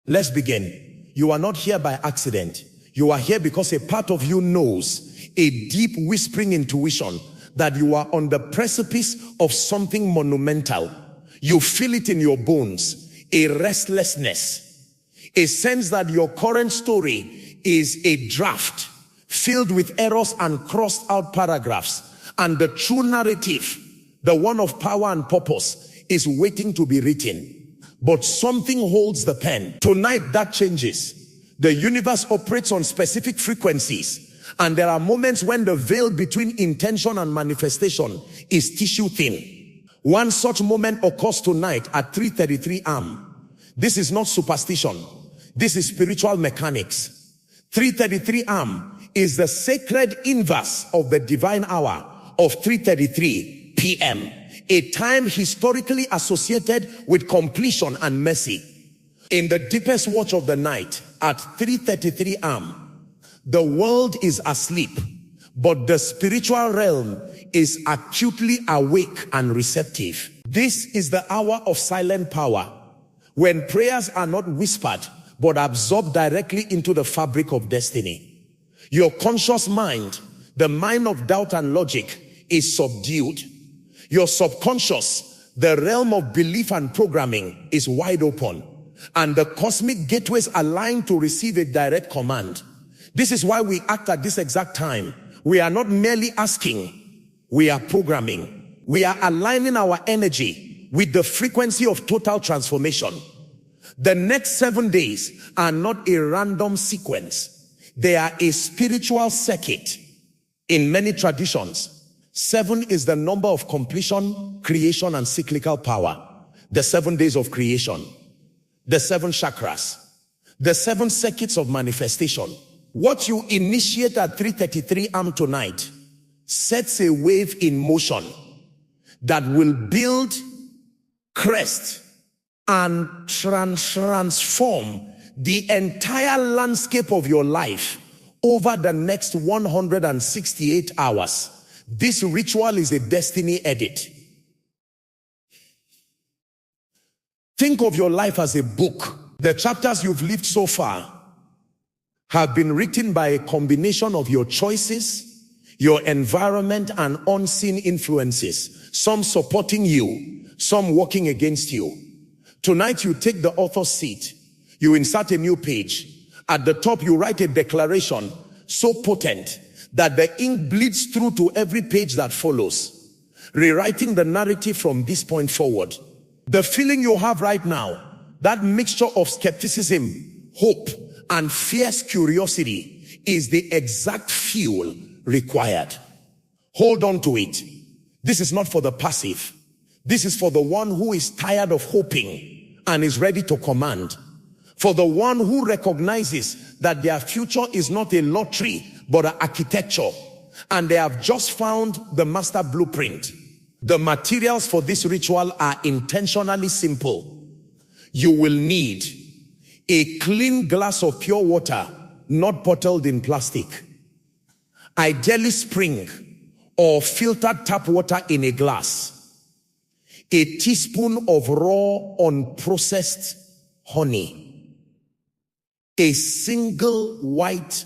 Let's begin. You are not here by accident. You are here because a part of you knows, a deep whispering intuition, that you are on the precipice of something monumental. You feel it in your bones, a restlessness, a sense that your current story is a draft filled with errors and crossed out paragraphs, and the true narrative, the one of power and purpose, is waiting to be written. But something holds the pen. Tonight that changes. The universe operates on specific frequencies, and there are moments when the veil between intention and manifestation is tissue thin. One such moment occurs tonight at 3:33 AM. This is not superstition. This is spiritual mechanics. 3:33 AM is the sacred inverse of the divine hour of 3:33 PM. A time historically associated with completion and mercy. In the deepest watch of the night at 3:33 AM, the world is asleep, but the spiritual realm is acutely awake and receptive. This is the hour of silent power, when prayers are not whispered, but absorbed directly into the fabric of destiny. Your conscious mind, the mind of doubt and logic, is subdued. Your subconscious, the realm of belief and programming, is wide open, and the cosmic gateways align to receive a direct command. This is why we act at this exact time. We are not merely asking, we are programming. We are aligning our energy with the frequency of total transformation. The next 7 days are not a random sequence. They are a spiritual circuit. In many traditions, 7 is the number of completion, creation, and cyclical power. The 7 days of creation, the 7 chakras, the 7 circuits of manifestation. What you initiate at 3:33 AM tonight sets a wave in motion that will build, crest, and transform the entire landscape of your life over the next 168 hours. This ritual is a destiny edit. Think of your life as a book. The chapters you've lived so far have been written by a combination of your choices, your environment, and unseen influences, some supporting you, some working against you. Tonight you take the author's seat. You insert a new page. At the top you write a declaration so potent that the ink bleeds through to every page that follows, rewriting the narrative from this point forward. The feeling you have right now, that mixture of skepticism, hope, and fierce curiosity, is the exact fuel required. Hold on to it. This is not for the passive. This is for the one who is tired of hoping and is ready to command. For the one who recognizes that their future is not a lottery, but an architecture, and they have just found the master blueprint. The materials for this ritual are intentionally simple. You will need a clean glass of pure water, not bottled in plastic. Ideally spring or filtered tap water in a glass. A teaspoon of raw, unprocessed honey. A single white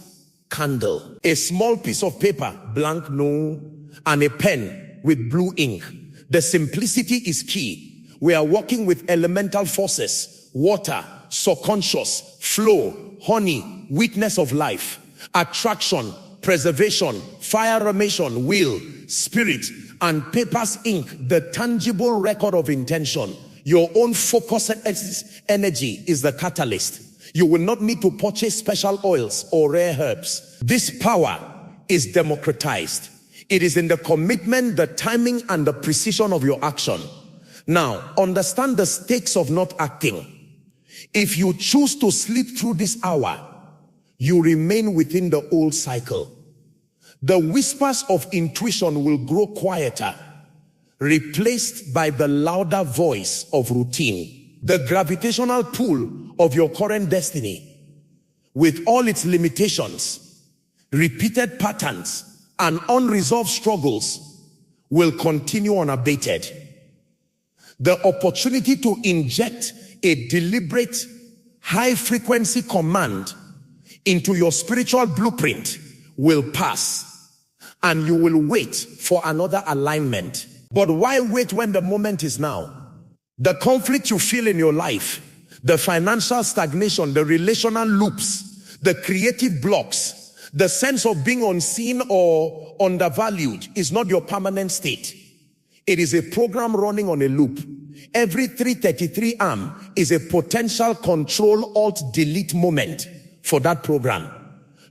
candle. A small piece of paper, blank no, and a pen with blue ink. The simplicity is key. We are working with elemental forces: water, subconscious, flow, honey, witness of life, attraction, preservation, fire formation, will, spirit, and paper's ink, the tangible record of intention. Your own focused energy is the catalyst. You will not need to purchase special oils or rare herbs. This power is democratized. It is in the commitment, the timing, and the precision of your action. Now, understand the stakes of not acting. If you choose to sleep through this hour, you remain within the old cycle. The whispers of intuition will grow quieter, replaced by the louder voice of routine. The gravitational pull of your current destiny, with all its limitations, repeated patterns, and unresolved struggles, will continue unabated. The opportunity to inject a deliberate high frequency command into your spiritual blueprint will pass, and you will wait for another alignment. But why wait when the moment is now? The conflict you feel in your life, the financial stagnation, the relational loops, the creative blocks, the sense of being unseen or undervalued is not your permanent state. It is a program running on a loop. Every 333 arm is a potential Control-Alt-Delete moment for that program.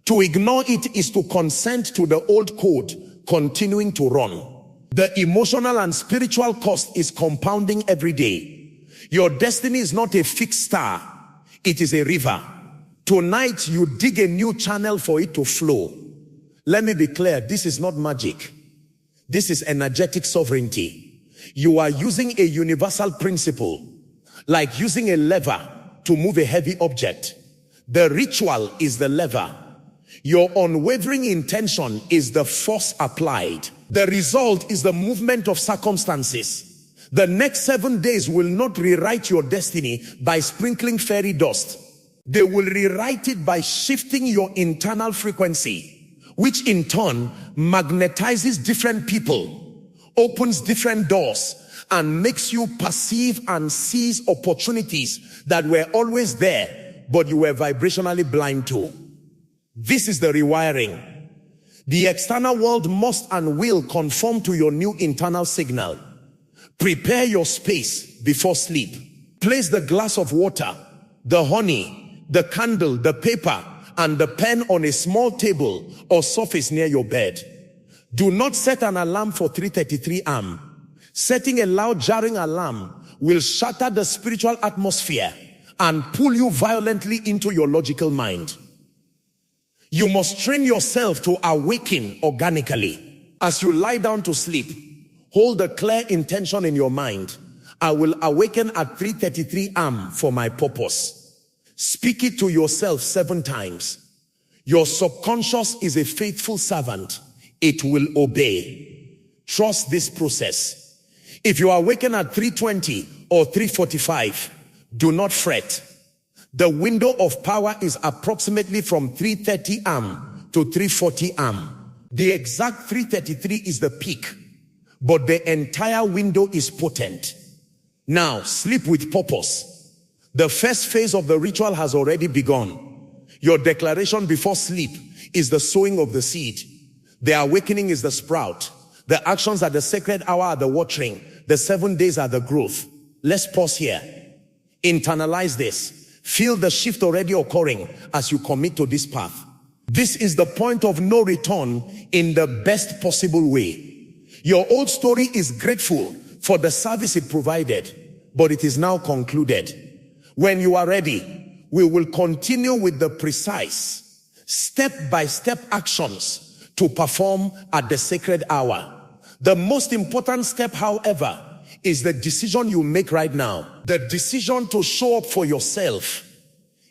To ignore it is to consent to the old code continuing to run. The emotional and spiritual cost is compounding every day. Your destiny is not a fixed star. It is a river. Tonight you dig a new channel for it to flow. Let me be clear, this is not magic. This is energetic sovereignty. You are using a universal principle, like using a lever to move a heavy object. The ritual is the lever. Your unwavering intention is the force applied. The result is the movement of circumstances. The next 7 days will not rewrite your destiny by sprinkling fairy dust. They will rewrite it by shifting your internal frequency, which in turn magnetizes different people, opens different doors, and makes you perceive and seize opportunities that were always there, but you were vibrationally blind to. This is the rewiring. The external world must and will conform to your new internal signal. Prepare your space before sleep. Place the glass of water, the honey, the candle, the paper, and the pen on a small table or surface near your bed. Do not set an alarm for 333 am. Setting a loud jarring alarm will shatter the spiritual atmosphere and pull you violently into your logical mind. You must train yourself to awaken organically. As you lie down to sleep, hold a clear intention in your mind. I will awaken at 3:33 am for my purpose. Speak it to yourself 7 times. Your subconscious is a faithful servant. It will obey. Trust this process. If you awaken at 3:20 or 3:45, do not fret. The window of power is approximately from 3:30 am to 3:40 am. The exact 3:33 is the peak, but the entire window is potent. Now, sleep with purpose. The first phase of the ritual has already begun. Your declaration before sleep is the sowing of the seed. The awakening is the sprout. The actions at the sacred hour are the watering. The 7 days are the growth. Let's pause here. Internalize this. Feel the shift already occurring as you commit to this path. This is the point of no return in the best possible way. Your old story is grateful for the service it provided, but it is now concluded. When you are ready, we will continue with the precise, step-by-step actions to perform at the sacred hour. The most important step, however, is the decision you make right now. The decision to show up for yourself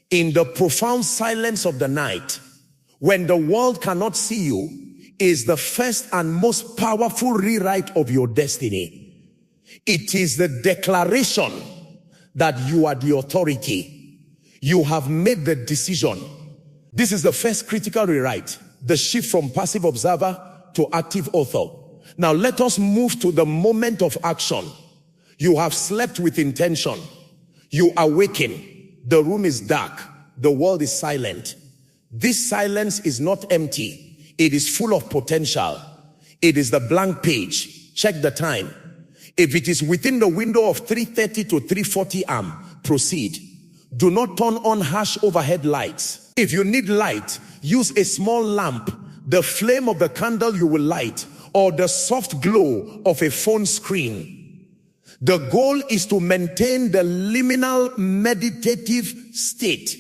in the profound silence of the night, when the world cannot see you, is the first and most powerful rewrite of your destiny. It is the declaration that you are the authority. You have made the decision. This is the first critical rewrite, the shift from passive observer to active author. Now let us move to the moment of action. You have slept with intention. You awaken. The room is dark. The world is silent. This silence is not empty. It is full of potential. It is the blank page. Check the time. If it is within the window of 3:30 to 3:40 am, proceed. Do not turn on harsh overhead lights. If you need light, use a small lamp, the flame of the candle you will light, or the soft glow of a phone screen. The goal is to maintain the liminal meditative state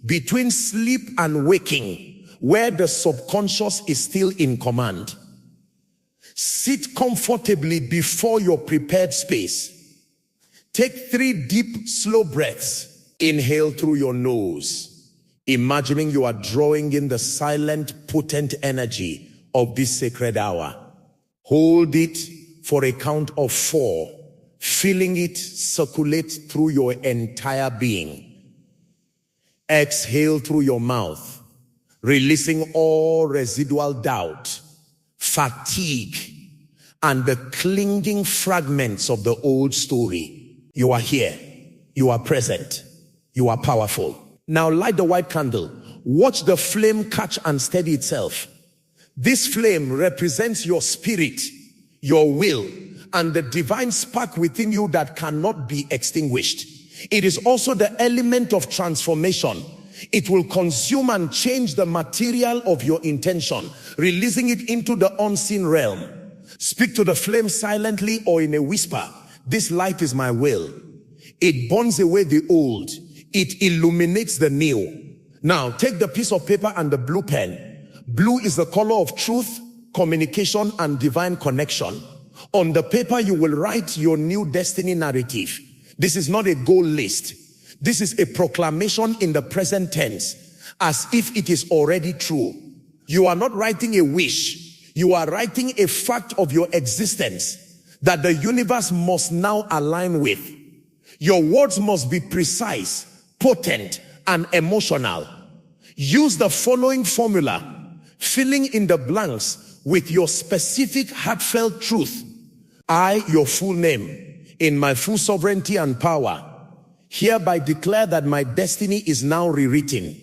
between sleep and waking, where the subconscious is still in command. Sit comfortably before your prepared space. Take 3 deep, slow breaths. Inhale through your nose, imagining you are drawing in the silent, potent energy of this sacred hour. Hold it for a count of 4. Feeling it circulate through your entire being. Exhale through your mouth, releasing all residual doubt, fatigue, and the clinging fragments of the old story. You are here. You are present. You are powerful. Now light the white candle. Watch the flame catch and steady itself. This flame represents your spirit, your will, and the divine spark within you that cannot be extinguished. It is also the element of transformation. It will consume and change the material of your intention, releasing it into the unseen realm. Speak to the flame silently or in a whisper. This light is my will. It burns away the old. It illuminates the new. Now take the piece of paper and the blue pen. Blue is the color of truth, communication, and divine connection. On the paper, you will write your new destiny narrative. This is not a goal list. This is a proclamation in the present tense, as if it is already true. You are not writing a wish. You are writing a fact of your existence that the universe must now align with. Your words must be precise, potent, and emotional. Use the following formula, filling in the blanks with your specific heartfelt truth. I, your full name, in my full sovereignty and power, hereby declare that my destiny is now rewritten.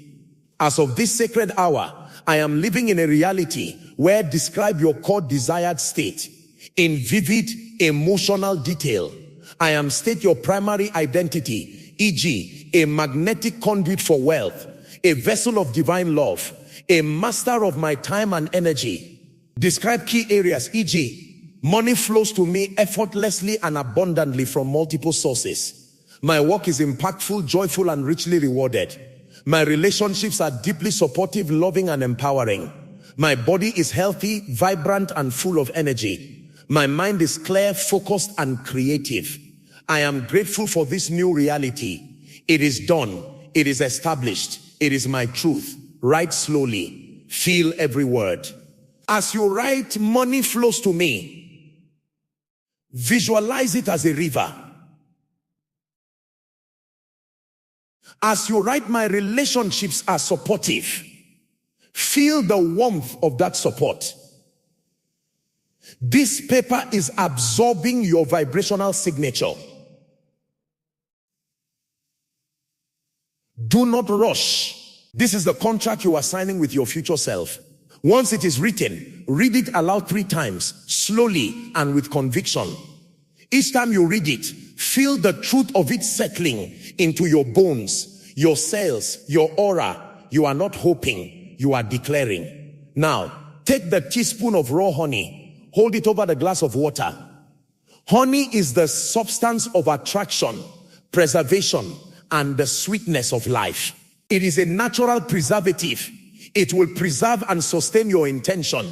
As of this sacred hour, I am living in a reality where describe your core desired state in vivid emotional detail. I am state your primary identity, e.g., a magnetic conduit for wealth, a vessel of divine love, a master of my time and energy. Describe key areas, e.g., money flows to me effortlessly and abundantly from multiple sources. My work is impactful, joyful, and richly rewarded. My relationships are deeply supportive, loving, and empowering. My body is healthy, vibrant, and full of energy. My mind is clear, focused, and creative. I am grateful for this new reality. It is done. It is established. It is my truth. Write slowly. Feel every word. As you write, money flows to me. Visualize it as a river. As you write, my relationships are supportive. Feel the warmth of that support. This paper is absorbing your vibrational signature. Do not rush. This is the contract you are signing with your future self. Once it is written, read it aloud 3 times, slowly and with conviction. Each time you read it, feel the truth of it settling into your bones, your cells, your aura. You are not hoping, you are declaring. Now, take the teaspoon of raw honey, hold it over the glass of water. Honey is the substance of attraction, preservation, and the sweetness of life. It is a natural preservative. It will preserve and sustain your intention.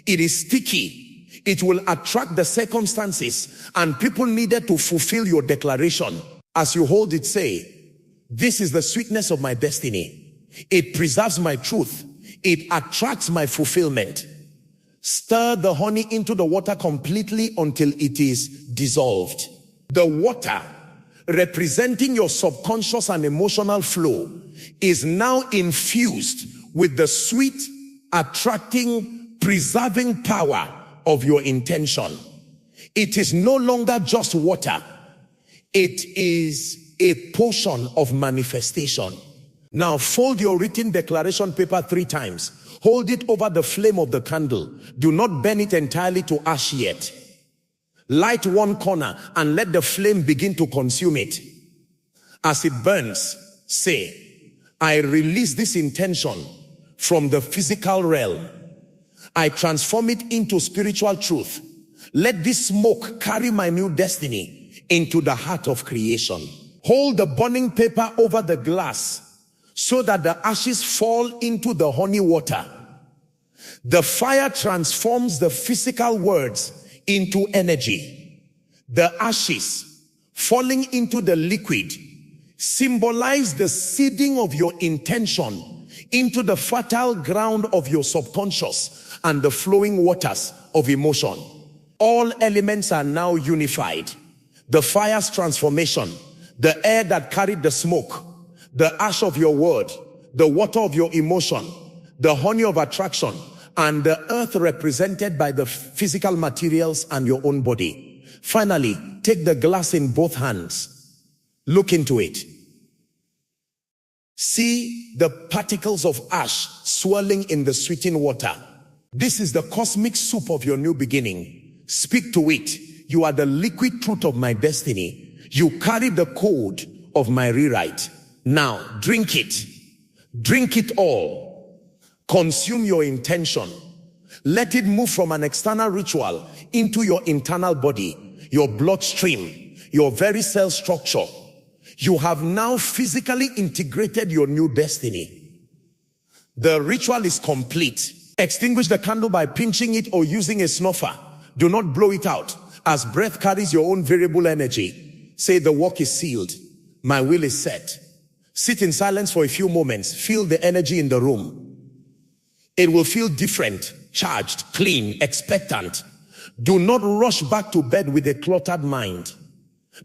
It is sticky. It will attract the circumstances and people needed to fulfill your declaration. As you hold it, say, this is the sweetness of my destiny. It preserves my truth. It attracts my fulfillment. Stir the honey into the water completely until it is dissolved. The water, representing your subconscious and emotional flow, is now infused with the sweet, attracting, preserving power of your intention. It is no longer just water. It is a portion of manifestation. Now fold your written declaration paper 3 times. Hold it over the flame of the candle. Do not burn it entirely to ash yet. Light one corner and let the flame begin to consume it. As it burns, say, I release this intention from the physical realm. I transform it into spiritual truth. Let this smoke carry my new destiny into the heart of creation. Hold the burning paper over the glass so that the ashes fall into the honey water. The fire transforms the physical words into energy. The ashes falling into the liquid symbolize the seeding of your intention into the fertile ground of your subconscious and the flowing waters of emotion. All elements are now unified. The fire's transformation, the air that carried the smoke, the ash of your word, the water of your emotion, the honey of attraction, and the earth represented by the physical materials and your own body. Finally, take the glass in both hands. Look into it. See the particles of ash swirling in the sweetened water. This is the cosmic soup of your new beginning. Speak to it. You are the liquid truth of my destiny. You carry the code of my rewrite. Now, drink it. Drink it all. Consume your intention. Let it move from an external ritual into your internal body, your bloodstream, your very cell structure. You have now physically integrated your new destiny. The ritual is complete. Extinguish the candle by pinching it or using a snuffer. Do not blow it out, as breath carries your own variable energy. Say, the work is sealed. My will is set. Sit in silence for a few moments. Feel the energy in the room. It will feel different, charged, clean, expectant. Do not rush back to bed with a cluttered mind.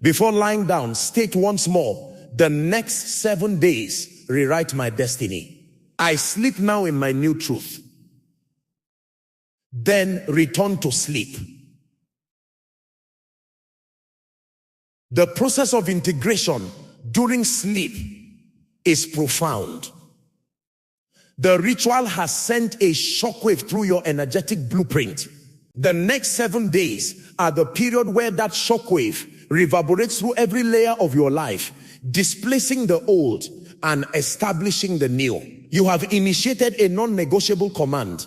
Before lying down, state once more, the next 7 days, rewrite my destiny. I sleep now in my new truth. Then return to sleep. The process of integration during sleep is profound. The ritual has sent a shockwave through your energetic blueprint. The next 7 days are the period where that shockwave reverberates through every layer of your life, displacing the old and establishing the new. You have initiated a non-negotiable command.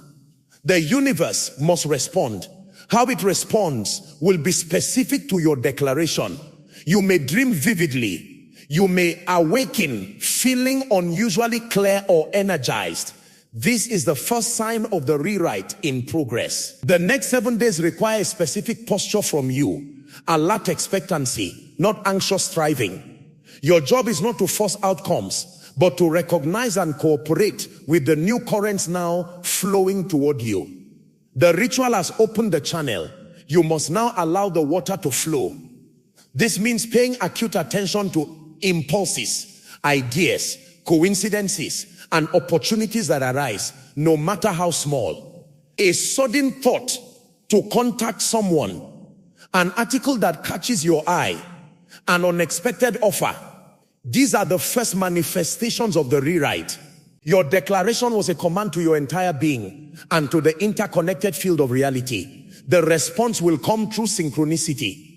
The universe must respond. How it responds will be specific to your declaration. You may dream vividly. You may awaken feeling unusually clear or energized. This is the first sign of the rewrite in progress. The next 7 days require a specific posture from you. Alert expectancy, not anxious striving. Your job is not to force outcomes, but to recognize and cooperate with the new currents now flowing toward you. The ritual has opened the channel. You must now allow the water to flow. This means paying acute attention to impulses, ideas, coincidences, and opportunities that arise, no matter how small. A sudden thought to contact someone, an article that catches your eye, an unexpected offer. These are the first manifestations of the rewrite. Your declaration was a command to your entire being and to the interconnected field of reality. The response will come through synchronicity.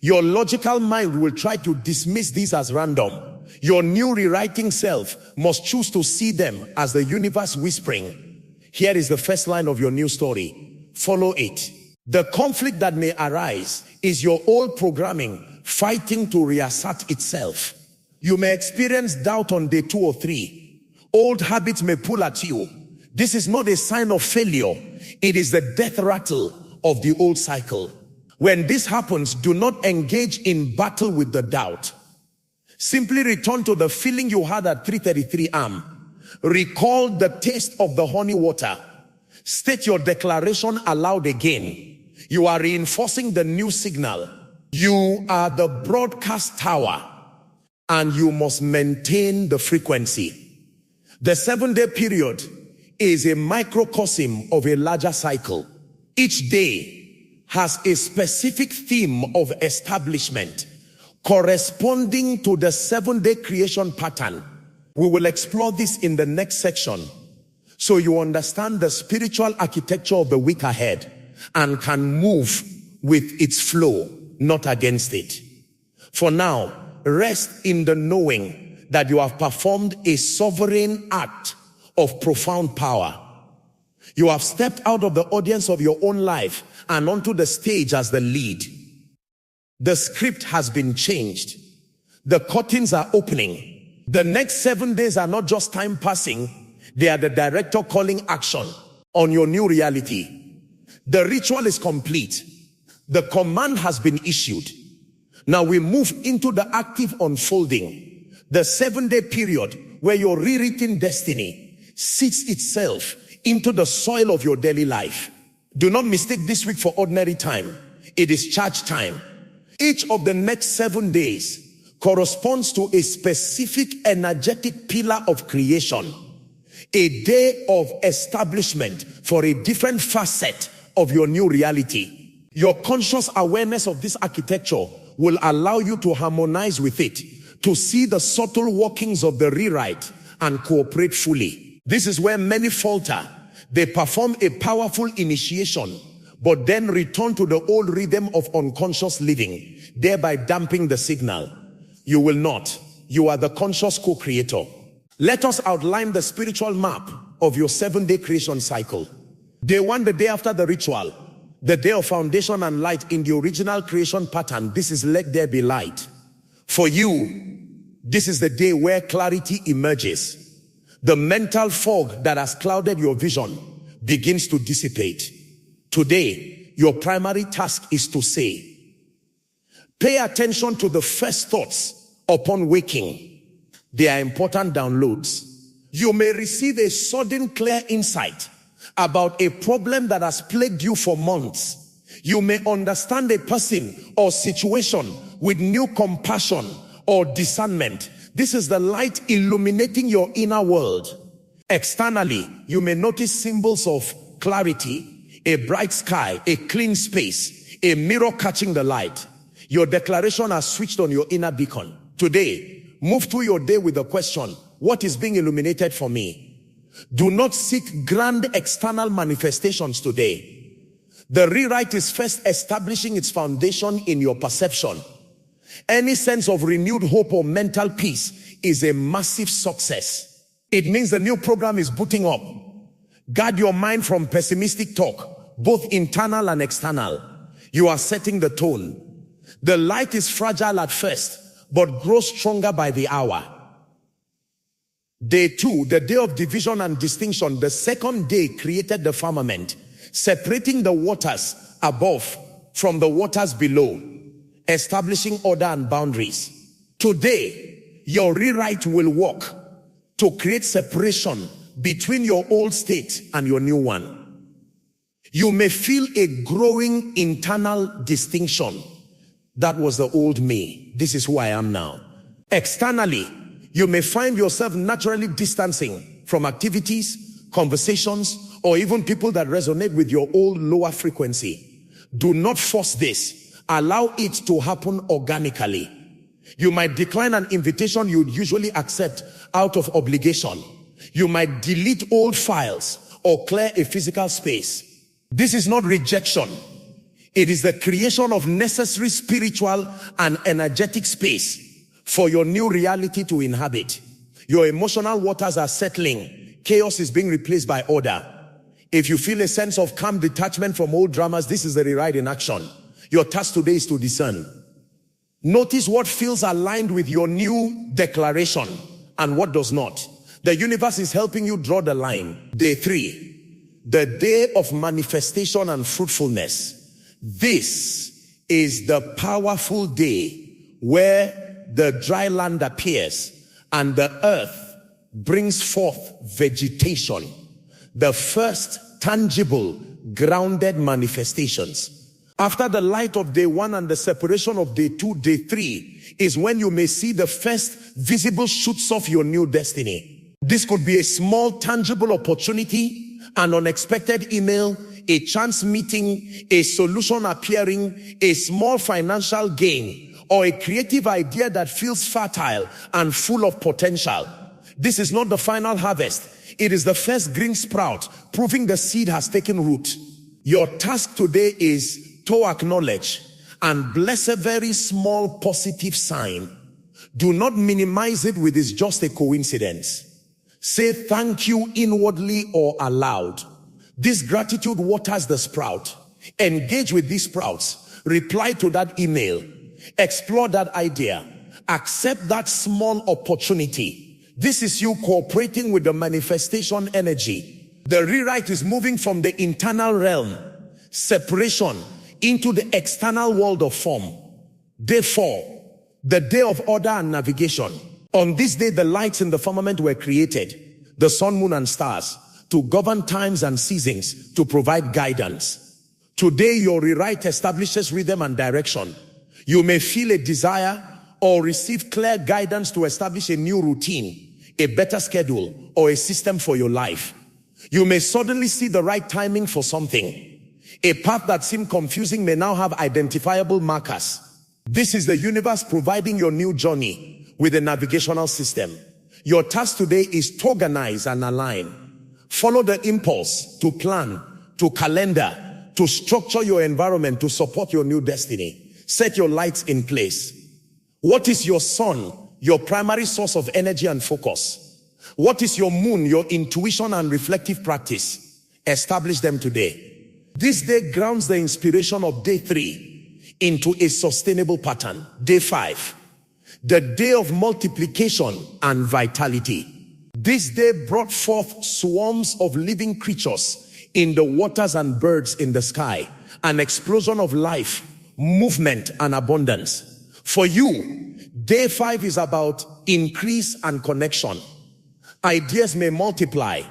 Your logical mind will try to dismiss these as random. Your new rewriting self must choose to see them as the universe whispering. Here is the first line of your new story. Follow it. The conflict that may arise is your old programming fighting to reassert itself. You may experience doubt on day 2 or 3. Old habits may pull at you. This is not a sign of failure. It is the death rattle of the old cycle. When this happens, do not engage in battle with the doubt. Simply return to the feeling you had at 3:33 am. Recall the taste of the honey water. State your declaration aloud again. You are reinforcing the new signal. You are the broadcast tower, and you must maintain the frequency. The 7-day period is a microcosm of a larger cycle. Each day has a specific theme of establishment corresponding to the 7-day creation pattern. We will explore this in the next section so you understand the spiritual architecture of the week ahead and can move with its flow, not against it. For now, rest in the knowing that you have performed a sovereign act of profound power. You have stepped out of the audience of your own life and onto the stage as the lead. The script has been changed. The curtains are opening. The next 7 days are not just time passing. They are the director calling action on your new reality. The ritual is complete. The command has been issued. Now we move into the active unfolding. The 7-day period where your rewritten destiny seats itself into the soil of your daily life. Do not mistake this week for ordinary time. It is charge time. Each of the next 7 days corresponds to a specific energetic pillar of creation, a day of establishment for a different facet of your new reality. Your conscious awareness of this architecture will allow you to harmonize with it, to see the subtle workings of the rewrite and cooperate fully. This is where many falter. They perform a powerful initiation, but then return to the old rhythm of unconscious living, thereby damping the signal. You will not. You are the conscious co-creator. Let us outline the spiritual map of your 7-day creation cycle. Day 1, the day after the ritual, the day of foundation and light in the original creation pattern. This is let there be light. For you, this is the day where clarity emerges. The mental fog that has clouded your vision begins to dissipate. Today, your primary task is to say, pay attention to the first thoughts upon waking. They are important downloads. You may receive a sudden clear insight about a problem that has plagued you for months. You may understand a person or situation with new compassion or discernment. This is the light illuminating your inner world. Externally, you may notice symbols of clarity, a bright sky, a clean space, a mirror catching the light. Your declaration has switched on your inner beacon. Today, move through your day with the question, what is being illuminated for me? Do not seek grand external manifestations today. The rewrite is first establishing its foundation in your perception. Any sense of renewed hope or mental peace is a massive success. It means the new program is booting up. Guard your mind from pessimistic talk, both internal and external. You are setting the tone. The light is fragile at first, but grows stronger by the hour. Day 2, the day of division and distinction. The second day created the firmament, separating the waters above from the waters below, establishing order and boundaries. Today, your rewrite will work to create separation between your old state and your new one. You may feel a growing internal distinction. That was the old me. This is who I am now. Externally, you may find yourself naturally distancing from activities, conversations, or even people that resonate with your old lower frequency. Do not force this. Allow it to happen organically. You might decline an invitation you'd usually accept out of obligation. You might delete old files or clear a physical space. This is not rejection. It is the creation of necessary spiritual and energetic space for your new reality to inhabit. Your emotional waters are settling. Chaos is being replaced by order. If you feel a sense of calm detachment from old dramas, this is the rewrite in action. Your task today is to discern. Notice what feels aligned with your new declaration and what does not. The universe is helping you draw the line. Day 3, the day of manifestation and fruitfulness. This is the powerful day where the dry land appears and the earth brings forth vegetation. The first tangible, grounded manifestations. After the light of day 1 and the separation of day 2, day 3 is when you may see the first visible shoots of your new destiny. This could be a small, tangible opportunity, an unexpected email, a chance meeting, a solution appearing, a small financial gain, or a creative idea that feels fertile and full of potential. This is not the final harvest. It is the first green sprout, proving the seed has taken root. Your task today is to acknowledge and bless a very small positive sign. Do not minimize it with it's just a coincidence. Say thank you inwardly or aloud. This gratitude waters the sprout. Engage with these sprouts. Reply to that email. Explore that idea. Accept that small opportunity. This is you cooperating with the manifestation energy. The rewrite is moving from the internal realm, separation, into the external world of form. Day 4, the day of order and navigation. On this day, the lights in the firmament were created, the sun, moon, and stars, to govern times and seasons, to provide guidance. Today, your rewrite establishes rhythm and direction. You may feel a desire or receive clear guidance to establish a new routine, a better schedule, or a system for your life. You may suddenly see the right timing for something. A path that seemed confusing may now have identifiable markers. This is the universe providing your new journey with a navigational system. Your task today is to organize and align. Follow the impulse to plan, to calendar, to structure your environment to support your new destiny. Set your lights in place. What is your sun? Your primary source of energy and focus. What is your moon? Your intuition and reflective practice. Establish them today. This day grounds the inspiration of day 3 into a sustainable pattern. Day 5, the day of multiplication and vitality. This day brought forth swarms of living creatures in the waters and birds in the sky. An explosion of life, movement, and abundance. For you, day 5 is about increase and connection. Ideas may multiply.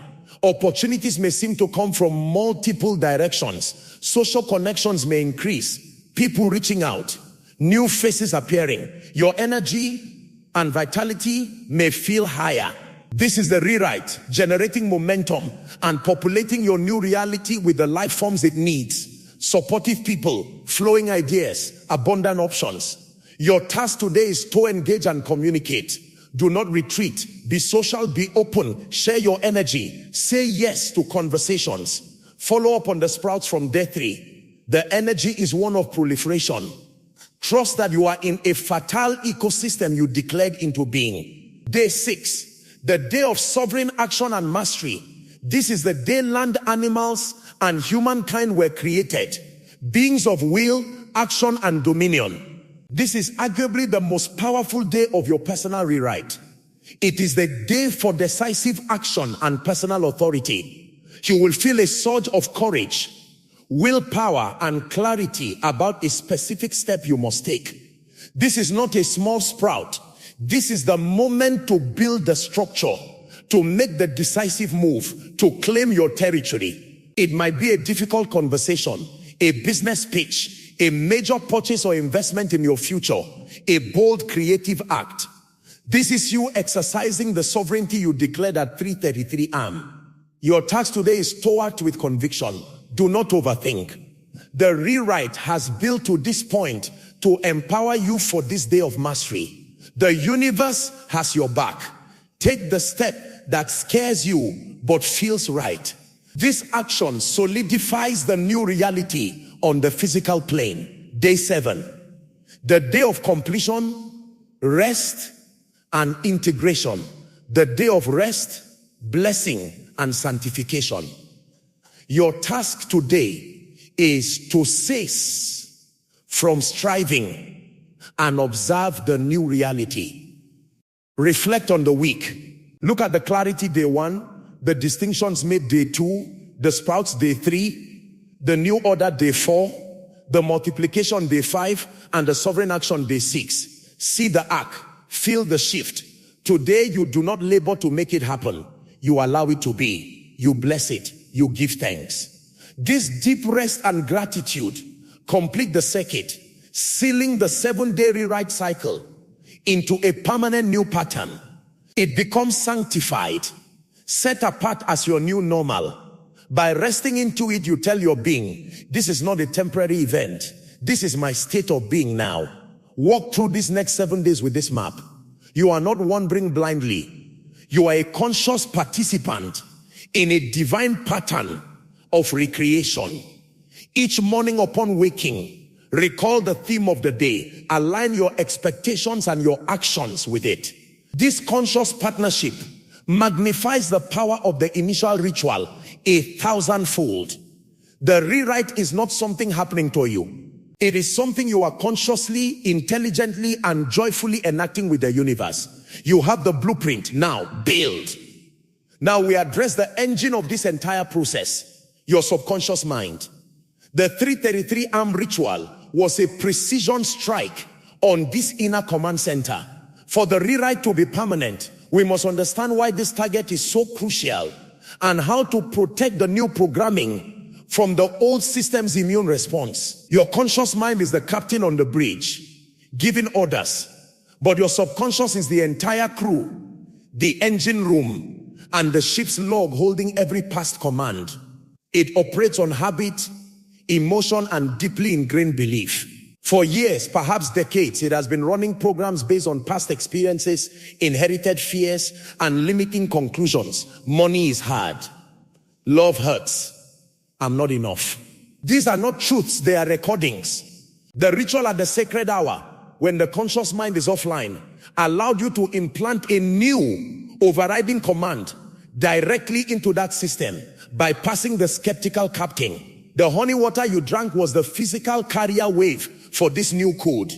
Opportunities may seem to come from multiple directions. Social connections may increase. People reaching out. New faces appearing. Your energy and vitality may feel higher. This is the rewrite, generating momentum and populating your new reality with the life forms it needs. Supportive people, flowing ideas, abundant options. Your task today is to engage and communicate. Do not retreat. Be social, be open, share your energy. Say yes to conversations. Follow up on the sprouts from day 3. The energy is one of proliferation. Trust that you are in a fertile ecosystem you declared into being. Day 6, the day of sovereign action and mastery. This is the day land animals and humankind were created. Beings of will, action, and dominion. This is arguably the most powerful day of your personal rewrite. It is the day for decisive action and personal authority. You will feel a surge of courage, willpower, and clarity about a specific step you must take. This is not a small sprout. This is the moment to build the structure, to make the decisive move, to claim your territory. It might be a difficult conversation, a business pitch, a major purchase or investment in your future, a bold creative act. This is you exercising the sovereignty you declared at 3:33 a.m. Your task today is toward with conviction. Do not overthink. The rewrite has built to this point to empower you for this day of mastery. The universe has your back. Take the step that scares you but feels right. This action solidifies the new reality on the physical plane. Day 7, the day of completion, rest, and integration. The day of rest, blessing, and sanctification. Your task today is to cease from striving and observe the new reality. Reflect on the week. Look at the clarity day 1, the distinctions made day 2, the sprouts day 3, the new order day 4, the multiplication day 5, and the sovereign action day 6. See the arc, feel the shift. Today you do not labor to make it happen. You allow it to be. You bless it. You give thanks. This deep rest and gratitude complete the circuit, sealing the 7-day rewrite cycle into a permanent new pattern. It becomes sanctified, set apart as your new normal. By resting into it, you tell your being, this is not a temporary event. This is my state of being now. Walk through these next 7 days with this map. You are not wandering blindly. You are a conscious participant in a divine pattern of recreation. Each morning upon waking, recall the theme of the day. Align your expectations and your actions with it. This conscious partnership magnifies the power of the initial ritual 1,000-fold. The rewrite is not something happening to you. It is something you are consciously, intelligently, and joyfully enacting with the universe. You have the blueprint. Now, build. Now we address the engine of this entire process, your subconscious mind. The 3:33 a.m. ritual was a precision strike on this inner command center. For the rewrite to be permanent, we must understand why this target is so crucial and how to protect the new programming from the old system's immune response. Your conscious mind is the captain on the bridge, giving orders, But your subconscious is the entire crew, the engine room, and the ship's log holding every past command. It operates on habit, emotion, and deeply ingrained belief. For years, perhaps decades, it has been running programs based on past experiences, inherited fears, and limiting conclusions. Money is hard. Love hurts. I'm not enough. These are not truths, they are recordings. The ritual at the sacred hour, when the conscious mind is offline, allowed you to implant a new overriding command directly into that system, bypassing the skeptical captain. The honey water you drank was the physical carrier wave for this new code.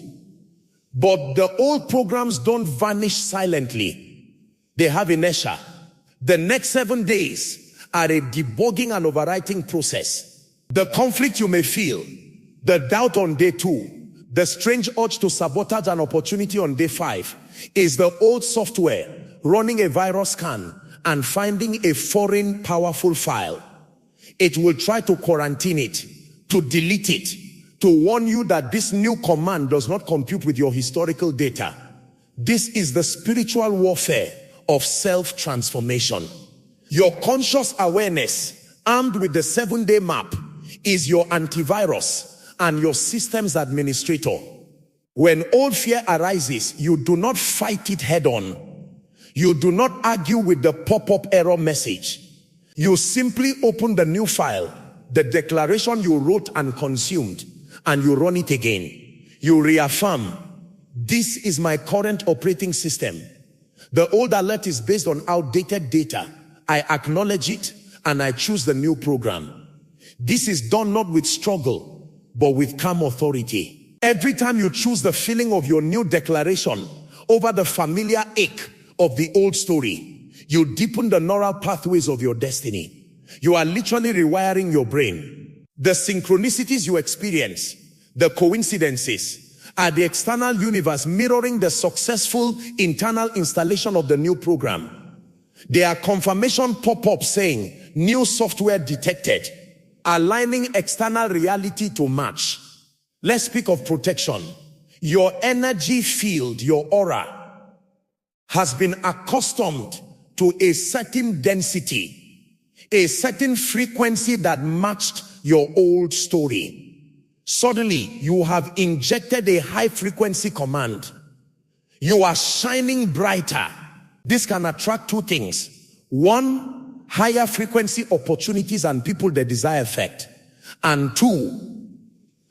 But the old programs don't vanish silently. They have inertia. The next 7 days are a debugging and overwriting process. The conflict you may feel, the doubt on day 2, the strange urge to sabotage an opportunity on day 5, is the old software running a virus scan and finding a foreign powerful file. It will try to quarantine it, to delete it, to warn you that this new command does not compute with your historical data. This is the spiritual warfare of self-transformation. Your conscious awareness, armed with the 7-day map, is your antivirus and your systems administrator. When old fear arises, you do not fight it head on. You do not argue with the pop-up error message. You simply open the new file, the declaration you wrote and consumed, and you run it again. You reaffirm, this is my current operating system. The old alert is based on outdated data. I acknowledge it and I choose the new program. This is done not with struggle, but with calm authority. Every time you choose the feeling of your new declaration over the familiar ache of the old story, you deepen the neural pathways of your destiny. You are literally rewiring your brain. The synchronicities you experience, the coincidences, are the external universe mirroring the successful internal installation of the new program. They are confirmation pop-ups saying, new software detected, aligning external reality to match. Let's speak of protection. Your energy field, your aura, has been accustomed to a certain density, a certain frequency that matched your old story. Suddenly, you have injected a high frequency command. You are shining brighter. This can attract 2 things. 1, higher frequency opportunities and people the desired effect. And 2,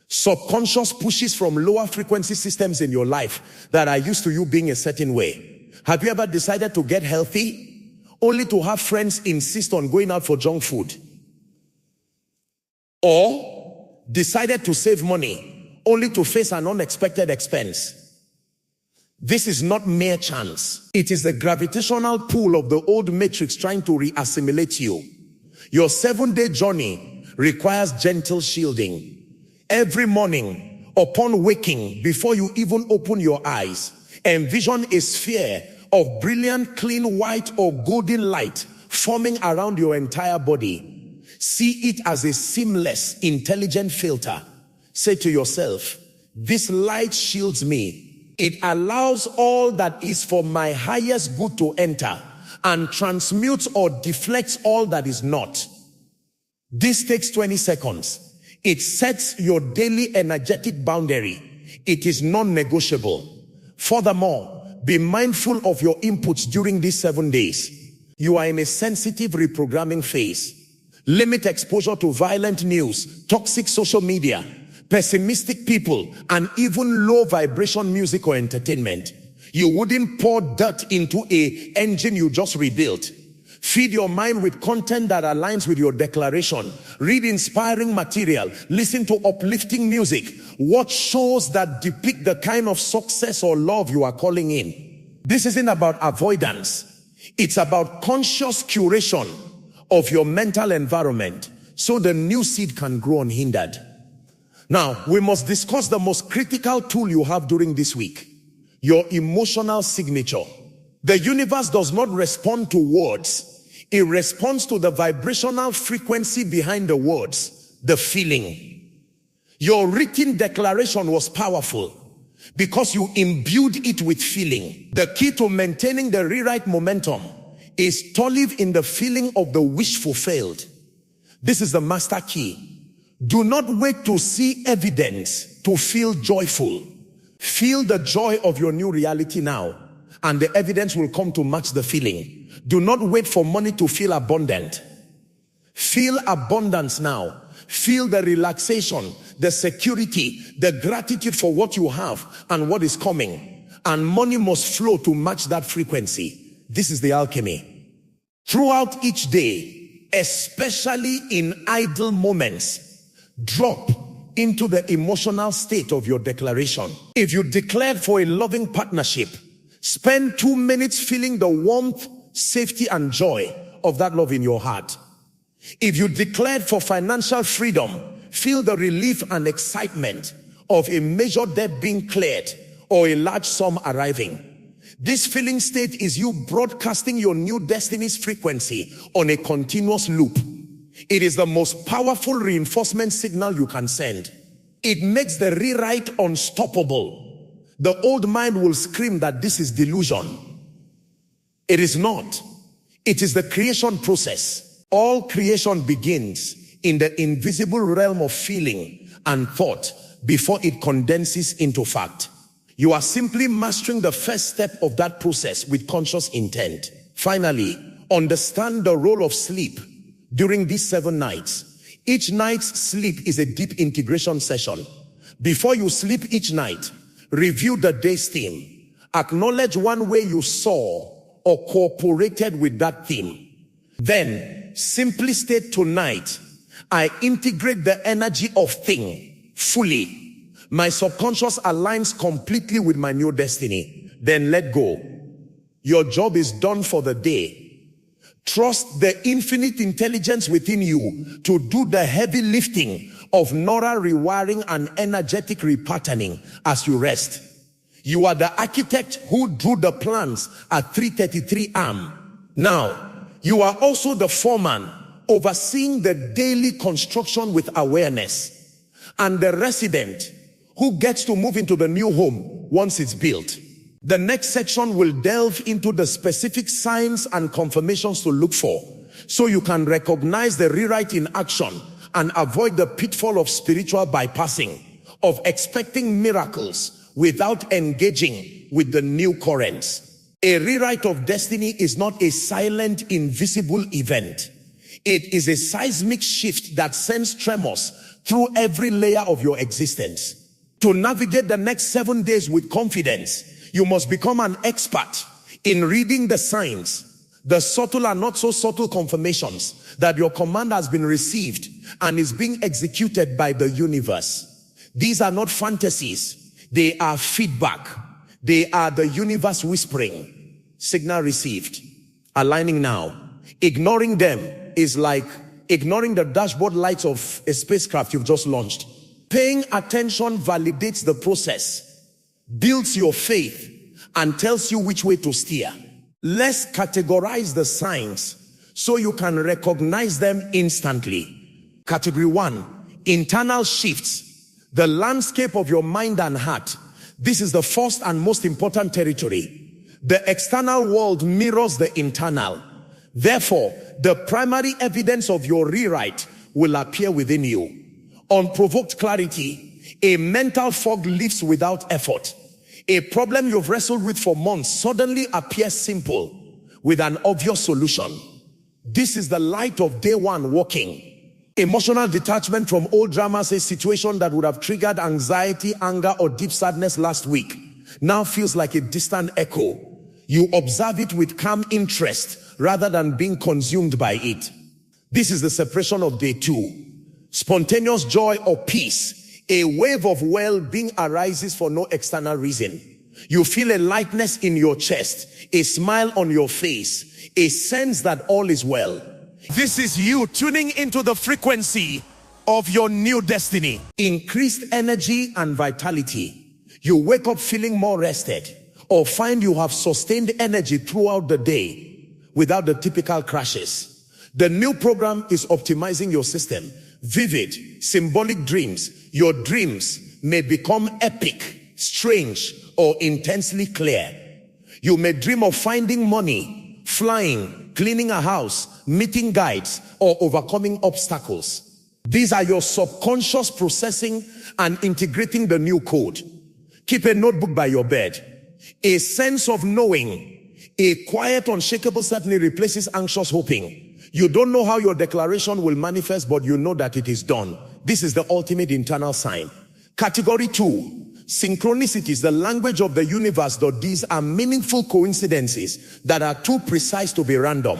subconscious pushes from lower frequency systems in your life that are used to you being a certain way. Have you ever decided to get healthy only to have friends insist on going out for junk food? Or decided to save money only to face an unexpected expense? This is not mere chance. It is the gravitational pull of the old matrix trying to re-assimilate you. Your 7-day journey requires gentle shielding. Every morning, upon waking, before you even open your eyes, envision a sphere of brilliant, clean, white or golden light forming around your entire body. See it as a seamless, intelligent filter. Say to yourself, this light shields me. It allows all that is for my highest good to enter and transmutes or deflects all that is not. This takes 20 seconds. It sets your daily energetic boundary. It is non-negotiable. Furthermore, be mindful of your inputs during these 7 days. You are in a sensitive reprogramming phase. Limit exposure to violent news, toxic social media, pessimistic people, and even low vibration music or entertainment. You wouldn't pour dirt into an engine you just rebuilt. Feed your mind with content that aligns with your declaration. Read inspiring material. Listen to uplifting music. Watch shows that depict the kind of success or love you are calling in. This isn't about avoidance. It's about conscious curation of your mental environment so the new seed can grow unhindered. Now, we must discuss the most critical tool you have during this week, your emotional signature. The universe does not respond to words. It responds to the vibrational frequency behind the words, the feeling. Your written declaration was powerful. because you imbued it with feeling. The key to maintaining the rewrite momentum is to live in the feeling of the wish fulfilled. This is the master key. Do not wait to see evidence to feel joyful. Feel the joy of your new reality now, and the evidence will come to match the feeling. Do not wait for money to feel abundant. Feel abundance now. Feel the relaxation, the security, the gratitude for what you have and what is coming. And money must flow to match that frequency. This is the alchemy. Throughout each day, especially in idle moments, drop into the emotional state of your declaration. If you declared for a loving partnership, spend 2 minutes feeling the warmth, safety, and joy of that love in your heart. If you declared for financial freedom, feel the relief and excitement of a major debt being cleared or a large sum arriving. This feeling state is you broadcasting your new destiny's frequency on a continuous loop. It is the most powerful reinforcement signal you can send. It makes the rewrite unstoppable. The old mind will scream that this is delusion. It is not. It is the creation process. All creation begins in the invisible realm of feeling and thought before it condenses into fact. You are simply mastering the first step of that process with conscious intent. Finally, understand the role of sleep during these 7 nights. Each night's sleep is a deep integration session. Before you sleep each night, review the day's theme. Acknowledge one way you saw or cooperated with that theme. Then, simply state tonight, I integrate the energy of thing fully. My subconscious aligns completely with my new destiny. Then let go. Your job is done for the day. Trust the infinite intelligence within you to do the heavy lifting of neural rewiring and energetic repatterning as you rest. You are the architect who drew the plans at 3:33 AM. Now, you are also the foreman overseeing the daily construction with awareness, and the resident who gets to move into the new home once it's built. The next section will delve into the specific signs and confirmations to look for, so you can recognize the rewrite in action and avoid the pitfall of spiritual bypassing, of expecting miracles without engaging with the new currents. A rewrite of destiny is not a silent, invisible event. It is a seismic shift that sends tremors through every layer of your existence. To navigate the next 7 days with confidence, you must become an expert in reading the signs, the subtle and not so subtle confirmations that your command has been received and is being executed by the universe. These are not fantasies. They are feedback. They are the universe whispering. Signal received. Aligning now. Ignoring them is like ignoring the dashboard lights of a spacecraft you've just launched. Paying attention validates the process, builds your faith, and tells you which way to steer. Let's categorize the signs so you can recognize them instantly. Category 1, internal shifts. The landscape of your mind and heart. This is the first and most important territory. The external world mirrors the internal. Therefore, the primary evidence of your rewrite will appear within you. Unprovoked clarity, a mental fog lifts without effort. A problem you've wrestled with for months suddenly appears simple with an obvious solution. This is the light of day 1 walking. Emotional detachment from old dramas, a situation that would have triggered anxiety, anger, or deep sadness last week, now feels like a distant echo. You observe it with calm interest rather than being consumed by it. This is the separation of day 2. Spontaneous joy or peace. A wave of well-being arises for no external reason. You feel a lightness in your chest, a smile on your face, a sense that all is well. This is you tuning into the frequency of your new destiny. Increased energy and vitality. You wake up feeling more rested, or find you have sustained energy throughout the day without the typical crashes. The new program is optimizing your system. Vivid, symbolic dreams. Your dreams may become epic, strange, or intensely clear. You may dream of finding money, flying, cleaning a house, meeting guides, or overcoming obstacles. These are your subconscious processing and integrating the new code. Keep a notebook by your bed. A sense of knowing, a quiet, unshakable certainty replaces anxious hoping. You don't know how your declaration will manifest, but you know that it is done. This is the ultimate internal sign. Category 2, synchronicities, the language of the universe. These are meaningful coincidences that are too precise to be random.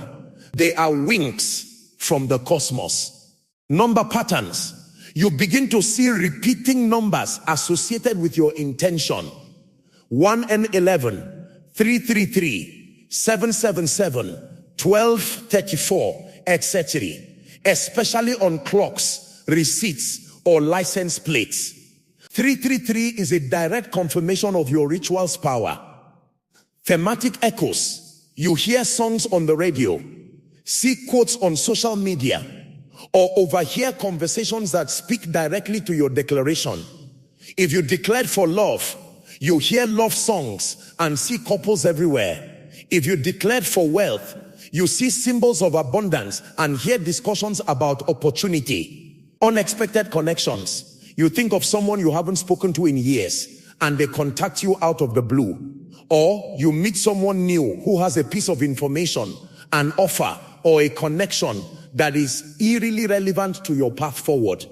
They are winks from the cosmos. Number patterns. You begin to see repeating numbers associated with your intention. 1 and 11, 333, 777, 1234, etc. Especially on clocks, receipts, or license plates. 333 is a direct confirmation of your ritual's power. Thematic echoes. You hear songs on the radio, see quotes on social media, or overhear conversations that speak directly to your declaration. If you declared for love, you hear love songs and see couples everywhere. If you declared for wealth, you see symbols of abundance and hear discussions about opportunity. Unexpected connections. You think of someone you haven't spoken to in years and they contact you out of the blue. Or you meet someone new who has a piece of information, an offer, or a connection that is eerily relevant to your path forward.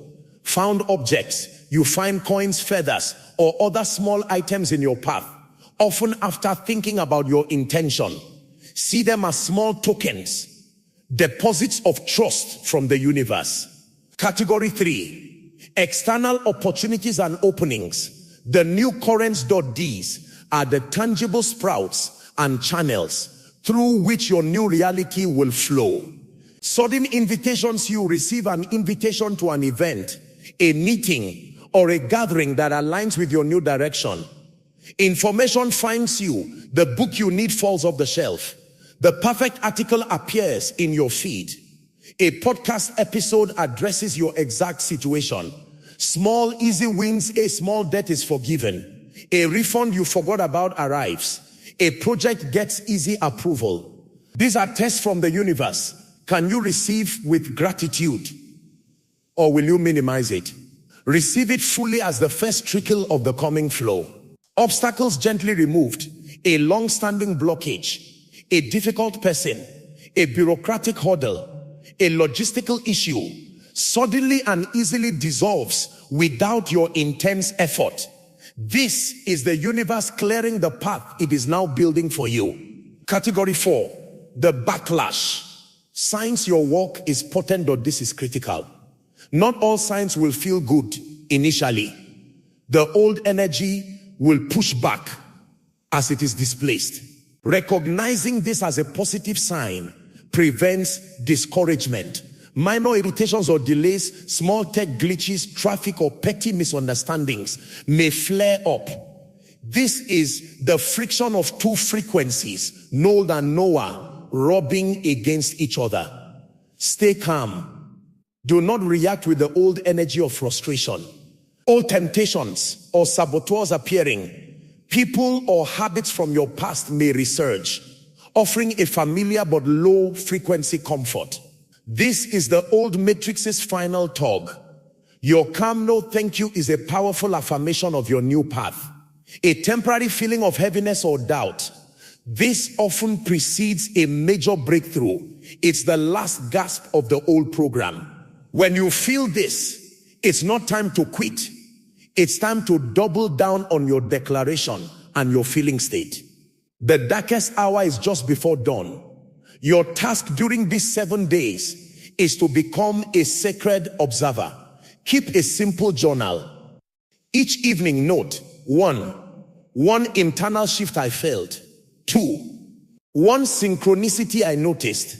Found objects. You find coins, feathers, or other small items in your path, often after thinking about your intention. See them as small tokens, deposits of trust from the universe. Category 3, external opportunities and openings. The new currents. These are the tangible sprouts and channels through which your new reality will flow. Sudden invitations. You receive an invitation to an event, a meeting, or a gathering that aligns with your new direction. Information finds you. The book you need falls off the shelf. The perfect article appears in your feed. A podcast episode addresses your exact situation. Small, easy wins. A small debt is forgiven. A refund you forgot about arrives. A project gets easy approval. These are tests from the universe. Can you receive with gratitude, or will you minimize it? Receive it fully as the first trickle of the coming flow. Obstacles gently removed. A long-standing blockage, a difficult person, a bureaucratic hurdle, a logistical issue suddenly and easily dissolves without your intense effort. This is the universe clearing the path it is now building for you. Category 4, the backlash. Signs your work is potent. This is critical. Not all signs will feel good initially. The old energy will push back as it is displaced. Recognizing this as a positive sign prevents discouragement. Minor irritations or delays, small tech glitches, traffic, or petty misunderstandings may flare up. This is the friction of two frequencies, null and Noah, rubbing against each other. Stay calm. Do not react with the old energy of frustration. Old temptations or saboteurs appearing. People or habits from your past may resurge, offering a familiar but low frequency comfort. This is the old matrix's final tug. Your calm no thank you is a powerful affirmation of your new path. A temporary feeling of heaviness or doubt. This often precedes a major breakthrough. It's the last gasp of the old program. When you feel this, it's not time to quit. It's time to double down on your declaration and your feeling state. The darkest hour is just before dawn. Your task during these 7 days is to become a sacred observer. Keep a simple journal. Each evening note: 1 internal shift I felt. 2 1 synchronicity I noticed.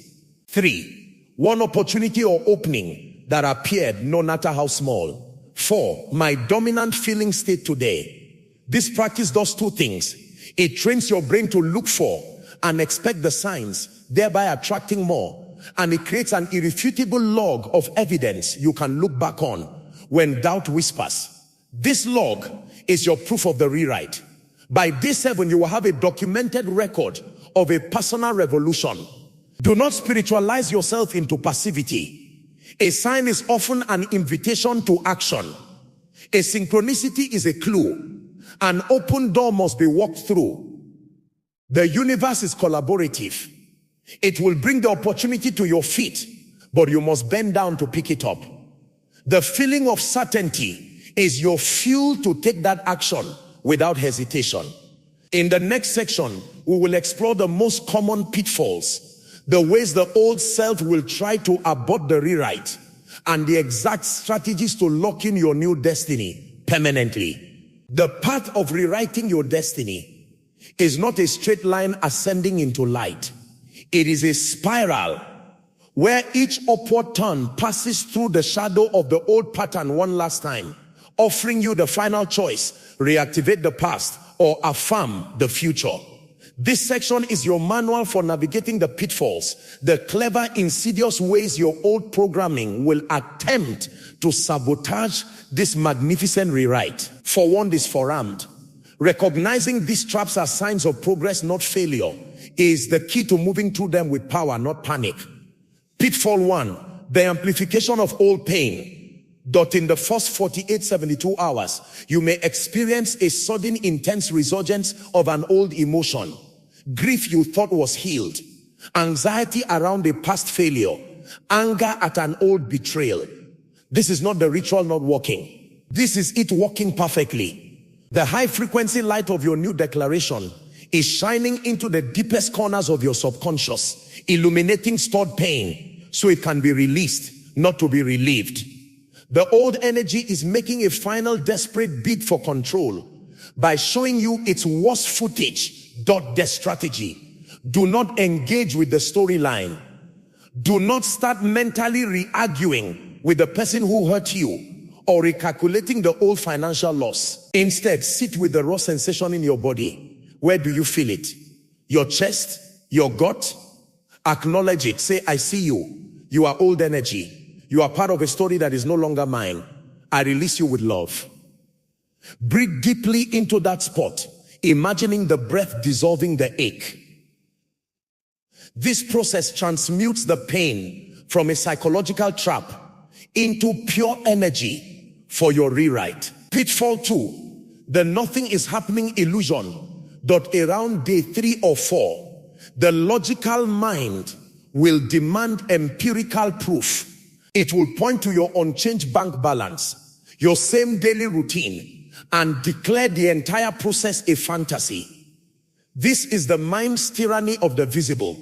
3 1 opportunity or opening that appeared, no matter how small. 4 my dominant feeling state today. This practice does 2 things. It trains your brain to look for and expect the signs, thereby attracting more. And it creates an irrefutable log of evidence you can look back on when doubt whispers. This log is your proof of the rewrite. By day 7, you will have a documented record of a personal revolution. Do not spiritualize yourself into passivity. A sign is often an invitation to action. A synchronicity is a clue. An open door must be walked through. The universe is collaborative. It will bring the opportunity to your feet, but you must bend down to pick it up. The feeling of certainty is your fuel to take that action without hesitation. In the next section, we will explore the most common pitfalls, the ways the old self will try to abort the rewrite, and the exact strategies to lock in your new destiny permanently. The path of rewriting your destiny is not a straight line ascending into light. It is a spiral where each upward turn passes through the shadow of the old pattern one last time, offering you the final choice: reactivate the past or affirm the future. This section is your manual for navigating the pitfalls, the clever, insidious ways your old programming will attempt to sabotage this magnificent rewrite. Forewarned is forearmed. Recognizing these traps as signs of progress, not failure, is the key to moving through them with power, not panic. Pitfall 1, the amplification of old pain. In the first 48-72 hours, you may experience a sudden intense resurgence of an old emotion. Grief you thought was healed, anxiety around a past failure, anger at an old betrayal. This is not the ritual not working. This is it working perfectly. The high frequency light of your new declaration is shining into the deepest corners of your subconscious, illuminating stored pain so it can be released, not to be relieved. The old energy is making a final desperate bid for control by showing you its worst footage. The strategy: do not engage with the storyline. Do not start mentally re-arguing with the person who hurt you or recalculating the old financial loss. Instead, sit with the raw sensation in your body. Where do you feel it? Your chest? Your gut? Acknowledge it. Say, I see you. You are old energy. You are part of a story that is no longer mine. I release you with love. Breathe deeply into that spot, imagining the breath dissolving the ache. This process transmutes the pain from a psychological trap into pure energy for your rewrite. Pitfall 2, the nothing is happening illusion. Around day 3 or 4, the logical mind will demand empirical proof. It will point to your unchanged bank balance, your same daily routine, and declare the entire process a fantasy. This is the mind's tyranny of the visible.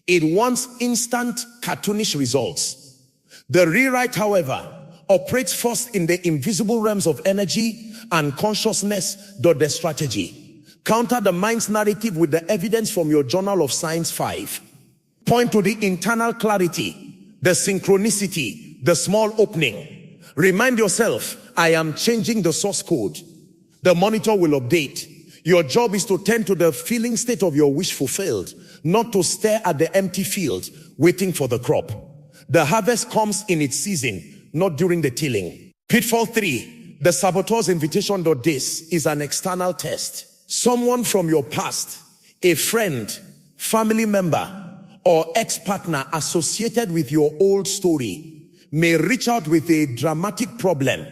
It wants instant, cartoonish results. The rewrite, however, operates first in the invisible realms of energy and consciousness. The strategy: counter the mind's narrative with the evidence from your journal of Science 5. Point to the internal clarity, the synchronicity, the small opening. Remind yourself, I am changing the source code. The monitor will update. Your job is to tend to the feeling state of your wish fulfilled, not to stare at the empty field waiting for the crop. The harvest comes in its season, not during the tilling. Pitfall 3, the saboteur's invitation. This is an external test. Someone from your past, a friend, family member, or ex-partner associated with your old story may reach out with a dramatic problem,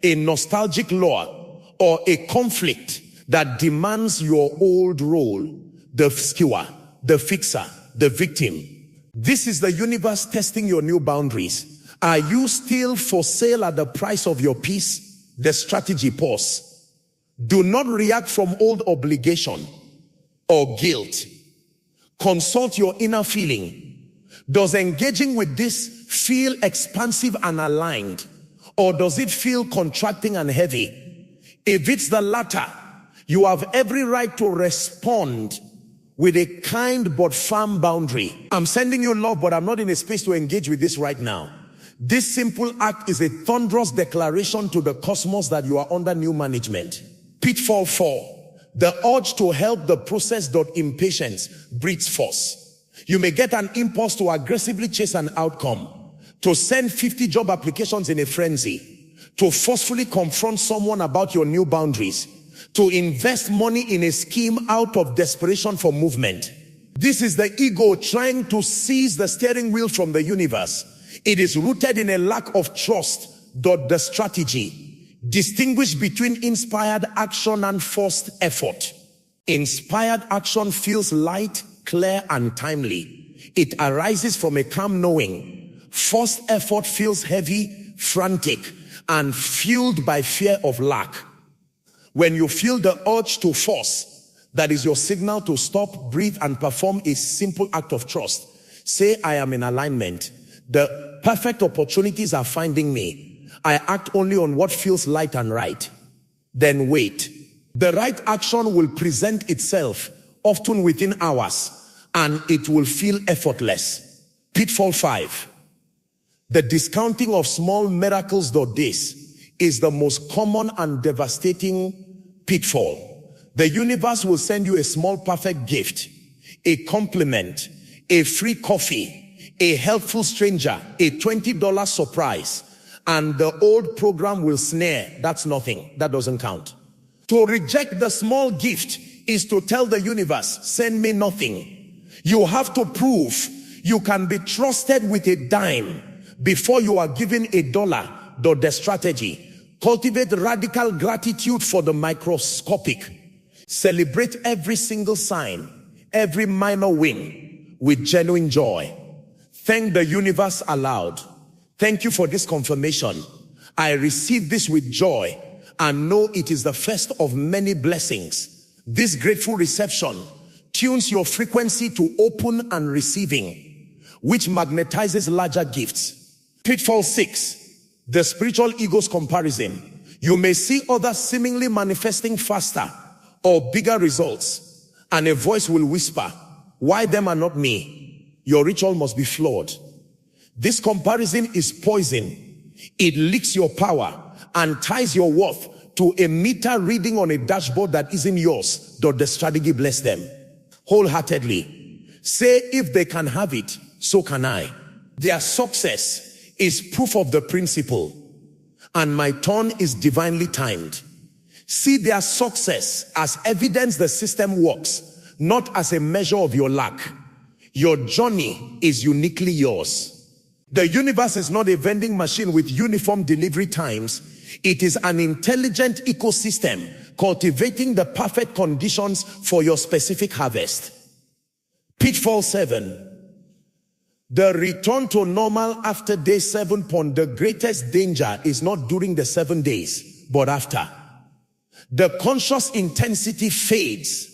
a nostalgic lure, or a conflict that demands your old role: the skewer, the fixer, the victim. This is the universe testing your new boundaries. Are you still for sale at the price of your peace? The strategy: pause. Do not react from old obligation or guilt. Consult your inner feeling. Does engaging with this feel expansive and aligned, or does it feel contracting and heavy? If it's the latter, you have every right to respond with a kind but firm boundary. I'm sending you love, but I'm not in a space to engage with this right now. This simple act is a thunderous declaration to the cosmos that you are under new management. Pitfall 4. The urge to help the process. Impatience breeds force. You may get an impulse to aggressively chase an outcome, to send 50 job applications in a frenzy, to forcefully confront someone about your new boundaries, to invest money in a scheme out of desperation for movement. This is the ego trying to seize the steering wheel from the universe. It is rooted in a lack of trust. The strategy: distinguish between inspired action and forced effort. Inspired action feels light, clear, and timely. It arises from a calm knowing. Forced effort feels heavy, frantic, and fueled by fear of lack. When you feel the urge to force, that is your signal to stop, breathe, and perform a simple act of trust. Say, I am in alignment. The perfect opportunities are finding me. I act only on what feels light and right. Then wait. The right action will present itself, often within hours, and it will feel effortless. Pitfall 5. The discounting of small miracles. This is the most common and devastating pitfall. The universe will send you a small perfect gift, a compliment, a free coffee, a helpful stranger, a $20 surprise, and the old program will snare. That's nothing. That doesn't count. To reject the small gift is to tell the universe, send me nothing. You have to prove you can be trusted with a dime before you are given $1. The strategy: cultivate radical gratitude for the microscopic. Celebrate every single sign, every minor win with genuine joy. Thank the universe aloud. Thank you for this confirmation. I receive this with joy and know it is the first of many blessings. This grateful reception tunes your frequency to open and receiving, which magnetizes larger gifts. Pitfall 6. The spiritual ego's comparison. You may see others seemingly manifesting faster or bigger results, and a voice will whisper, why them and not me? Your ritual must be flawed. This comparison is poison. It leaks your power and ties your worth to a meter reading on a dashboard that isn't yours. The strategy: bless them wholeheartedly. Say, if they can have it, so can I. Their success is proof of the principle, and my turn is divinely timed. See their success as evidence the system works, not as a measure of your lack. Your journey is uniquely yours. The universe is not a vending machine with uniform delivery times. It is an intelligent ecosystem cultivating the perfect conditions for your specific harvest. Pitfall 7. The return to normal after day 7. The greatest danger is not during the 7 days, but after. The conscious intensity fades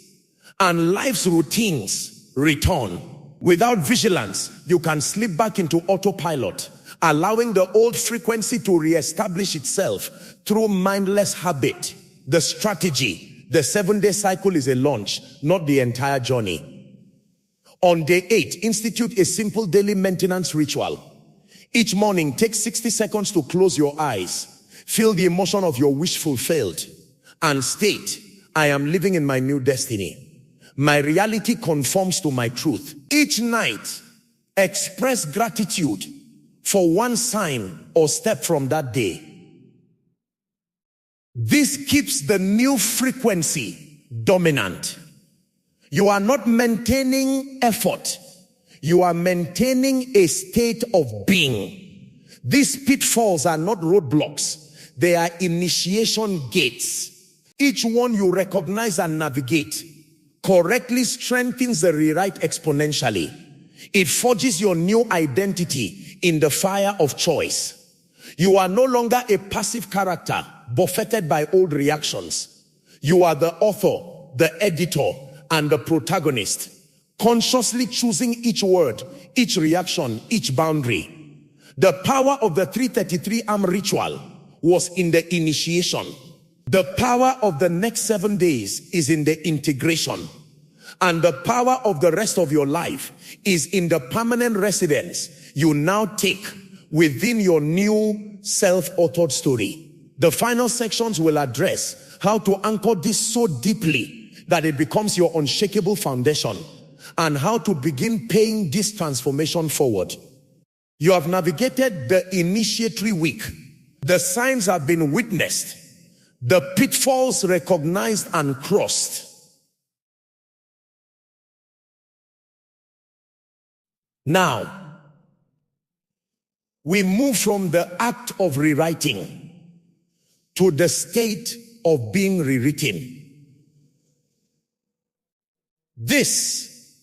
and life's routines return. Without vigilance, you can slip back into autopilot, allowing the old frequency to reestablish itself through mindless habit. The strategy: the 7-day cycle is a launch, not the entire journey. On day 8, institute a simple daily maintenance ritual. Each morning, take 60 seconds to close your eyes, feel the emotion of your wish fulfilled, and state, I am living in my new destiny. My reality conforms to my truth. Each night, express gratitude for one sign or step from that day. This keeps the new frequency dominant. You are not maintaining effort. You are maintaining a state of being. These pitfalls are not roadblocks. They are initiation gates. Each one you recognize and navigate correctly strengthens the rewrite exponentially. It forges your new identity in the fire of choice. You are no longer a passive character buffeted by old reactions. You are the author, the editor, and the protagonist, consciously choosing each word, each reaction, each boundary. The power of the 333 arm ritual was in the initiation. The power of the next 7 days is in the integration. And the power of the rest of your life is in the permanent residence you now take within your new self-authored story. The final sections will address how to anchor this so deeply that it becomes your unshakable foundation, and how to begin paying this transformation forward. You have navigated the initiatory week, The signs have been witnessed, the pitfalls recognized and crossed. Now, we move from the act of rewriting to the state of being rewritten. This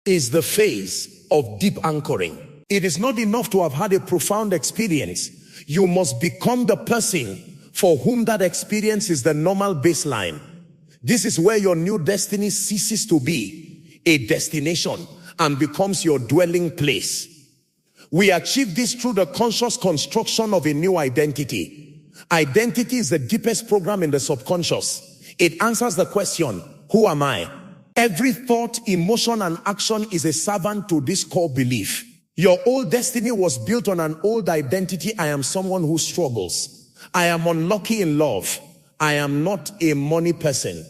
is the phase of deep anchoring. It is not enough to have had a profound experience. You must become the person for whom that experience is the normal baseline. This is where your new destiny ceases to be a destination and becomes your dwelling place. We achieve this through the conscious construction of a new identity. Identity is the deepest program in the subconscious. It answers the question, who am I? Every thought, emotion, and action is a servant to this core belief. Your old destiny was built on an old identity. I am someone who struggles. I am unlucky in love. I am not a money person.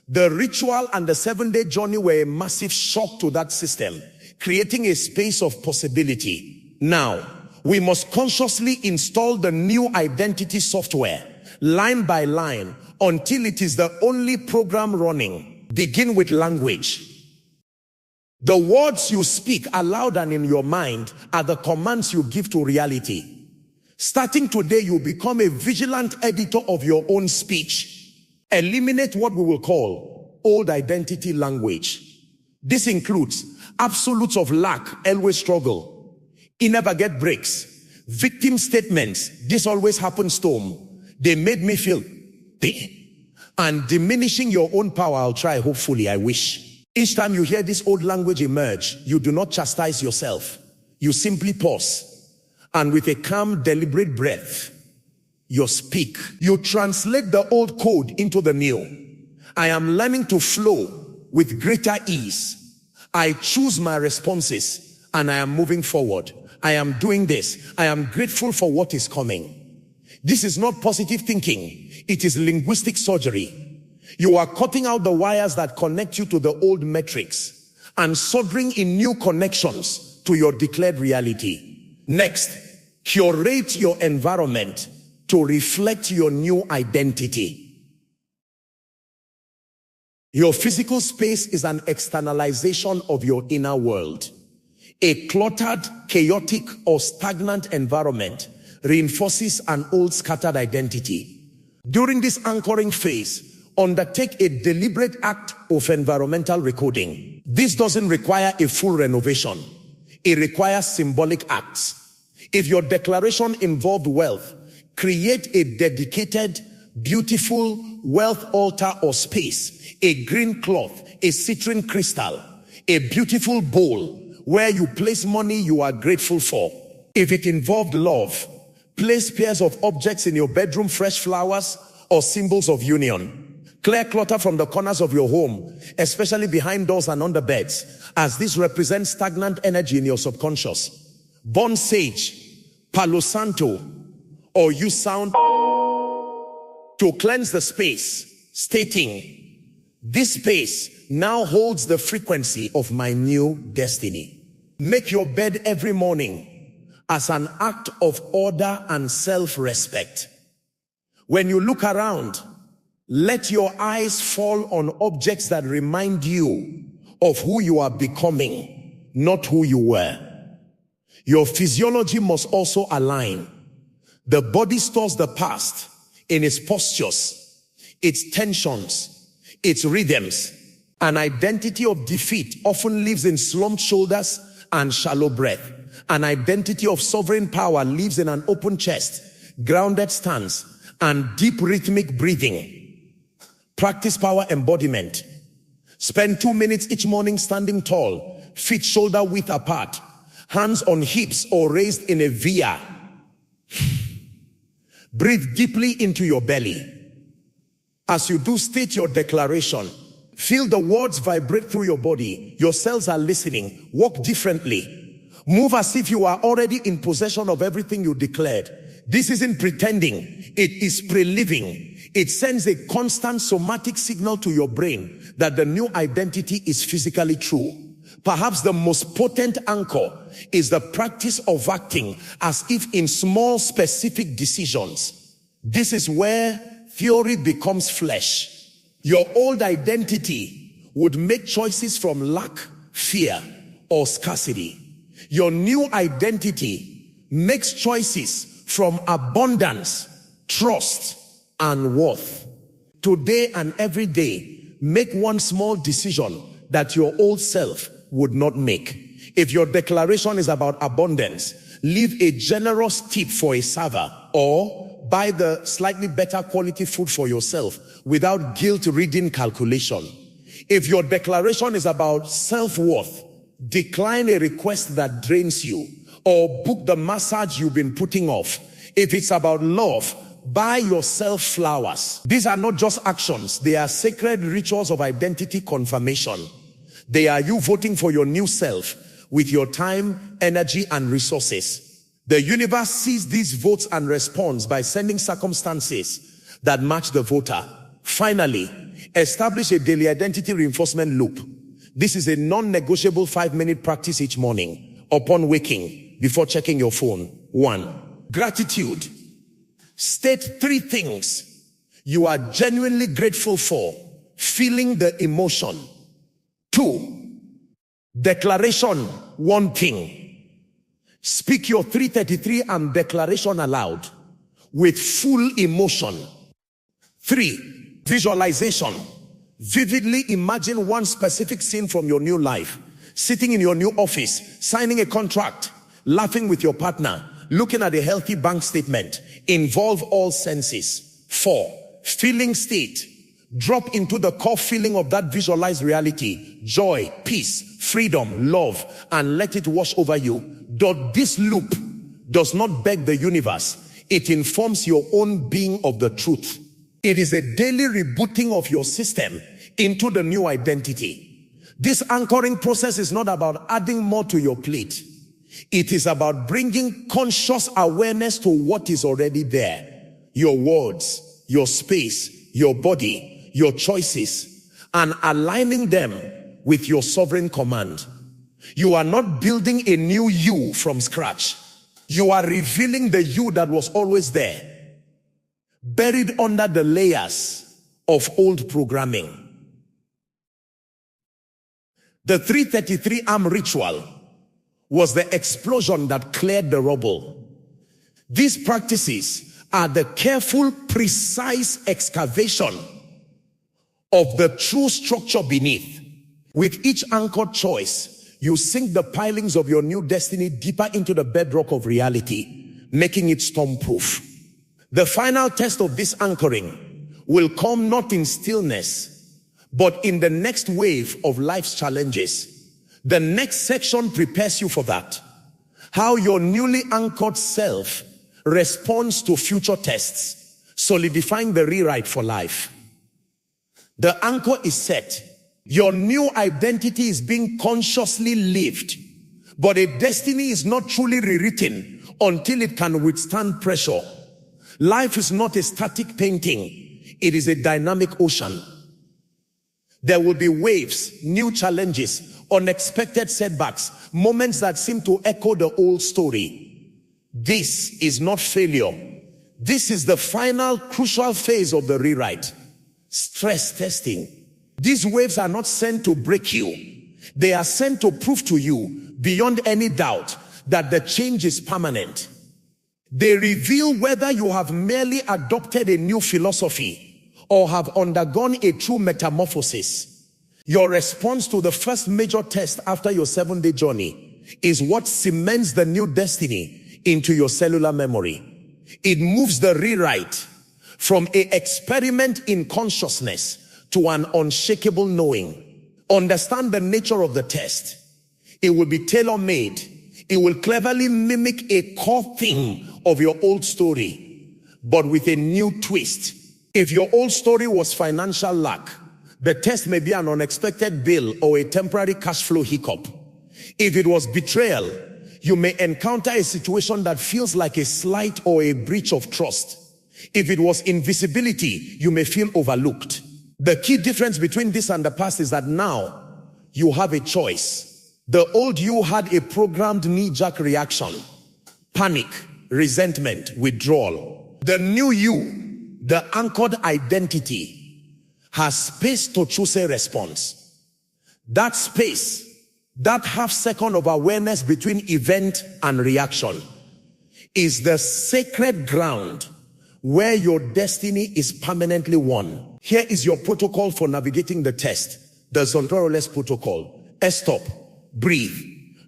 The ritual and the 7-day journey were a massive shock to that system, creating a space of possibility. Now, we must consciously install the new identity software, line by line, until it is the only program running. Begin with language. The words you speak aloud and in your mind are the commands you give to reality. Starting today, you become a vigilant editor of your own speech. Eliminate what we will call old identity language. This includes absolutes of lack, always struggle, it never get breaks, victim statements, this always happens to them, they made me feel pain, and diminishing your own power. I'll try, hopefully, I wish. Each time you hear this old language emerge, you do not chastise yourself. You simply pause, and with a calm, deliberate breath, you speak. You translate the old code into the new. I am learning to flow with greater ease. I choose my responses, and I am moving forward. I am doing this. I am grateful for what is coming. This is not positive thinking. It is linguistic surgery. You are cutting out the wires that connect you to the old metrics and soldering in new connections to your declared reality. Next, curate your environment to reflect your new identity. Your physical space is an externalization of your inner world. A cluttered, chaotic, or stagnant environment reinforces an old, scattered identity. During this anchoring phase, undertake a deliberate act of environmental recoding. This doesn't require a full renovation. It requires symbolic acts. If your declaration involved wealth, create a dedicated, beautiful wealth altar or space, a green cloth, a citrine crystal, a beautiful bowl where you place money you are grateful for. If it involved love, place pairs of objects in your bedroom, fresh flowers, or symbols of union. Clear clutter from the corners of your home, especially behind doors and under beds, as this represents stagnant energy in your subconscious. Burn sage, Palo Santo, or use sound to cleanse the space, stating, this space now holds the frequency of my new destiny. Make your bed every morning as an act of order and self-respect. When you look around, let your eyes fall on objects that remind you of who you are becoming, not who you were. Your physiology must also align. The body stores the past in its postures, its tensions, its rhythms. An identity of defeat often lives in slumped shoulders and shallow breath. An identity of sovereign power lives in an open chest, grounded stance, and deep rhythmic breathing. Practice power embodiment. Spend 2 minutes each morning standing tall, feet shoulder width apart, hands on hips or raised in a V-R. Breathe deeply into your belly. As you do, state your declaration. Feel the words vibrate through your body. Your cells are listening. Walk differently. Move as if you are already in possession of everything you declared. This isn't pretending. It is pre-living. It sends a constant somatic signal to your brain that the new identity is physically true. Perhaps the most potent anchor is the practice of acting as if in small specific decisions. This is where theory becomes flesh. Your old identity would make choices from lack, fear, or scarcity. Your new identity makes choices from abundance, trust, and worth. Today and every day, make one small decision that your old self would not make. If your declaration is about abundance, leave a generous tip for a server, or buy the slightly better quality food for yourself without guilt-ridden calculation. If your declaration is about self-worth, decline a request that drains you, or book the massage you've been putting off. If it's about love, buy yourself flowers. These are not just actions, they are sacred rituals of identity confirmation. They are you voting for your new self with your time, energy, and resources. The universe sees these votes and responds by sending circumstances that match the voter. Finally, establish a daily identity reinforcement loop. This is a non-negotiable 5-minute practice each morning upon waking before checking your phone. 1. Gratitude. State 3 things you are genuinely grateful for, feeling the emotion. 2. Declaration 1 thing. Speak your 333 and declaration aloud with full emotion. 3. Visualization. Vividly imagine one specific scene from your new life. Sitting in your new office, signing a contract, laughing with your partner, looking at a healthy bank statement. Involve all senses. 4. Feeling state. Drop into the core feeling of that visualized reality. Joy, peace, freedom, love, and let it wash over you. This loop does not beg the universe. It informs your own being of the truth. It is a daily rebooting of your system into the new identity. This anchoring process is not about adding more to your plate. It is about bringing conscious awareness to what is already there. Your words, your space, your body, your choices, and aligning them with your sovereign command. You are not building a new you from scratch. You are revealing the you that was always there, buried under the layers of old programming. The 333 arm ritual was the explosion that cleared the rubble. These practices are the careful, precise excavation of the true structure beneath. With each anchored choice, you sink the pilings of your new destiny deeper into the bedrock of reality, making it storm-proof. The final test of this anchoring will come not in stillness, but in the next wave of life's challenges. The next section prepares you for that. How your newly anchored self responds to future tests, solidifying the rewrite for life. The anchor is set. Your new identity is being consciously lived, but a destiny is not truly rewritten until it can withstand pressure. Life is not a static painting. It is a dynamic ocean. There will be waves, new challenges, unexpected setbacks, moments that seem to echo the old story. This is not failure. This is the final crucial phase of the rewrite. Stress testing. These waves are not sent to break you. They are sent to prove to you, beyond any doubt, that the change is permanent. They reveal whether you have merely adopted a new philosophy or have undergone a true metamorphosis. Your response to the first major test after your 7-day journey is what cements the new destiny into your cellular memory. It moves the rewrite from an experiment in consciousness to an unshakable knowing. Understand the nature of the test. It will be tailor-made. It will cleverly mimic a core theme of your old story, but with a new twist. If your old story was financial lack, the test may be an unexpected bill or a temporary cash flow hiccup. If it was betrayal, you may encounter a situation that feels like a slight or a breach of trust. If it was invisibility, you may feel overlooked. The key difference between this and the past is that now you have a choice. The old you had a programmed knee-jerk reaction, panic, resentment, withdrawal. The new you, the anchored identity, has space to choose a response. That space, that half second of awareness between event and reaction, is the sacred ground where your destiny is permanently won. Here is your protocol for navigating the test. The Zontorales protocol. Stop. Breathe.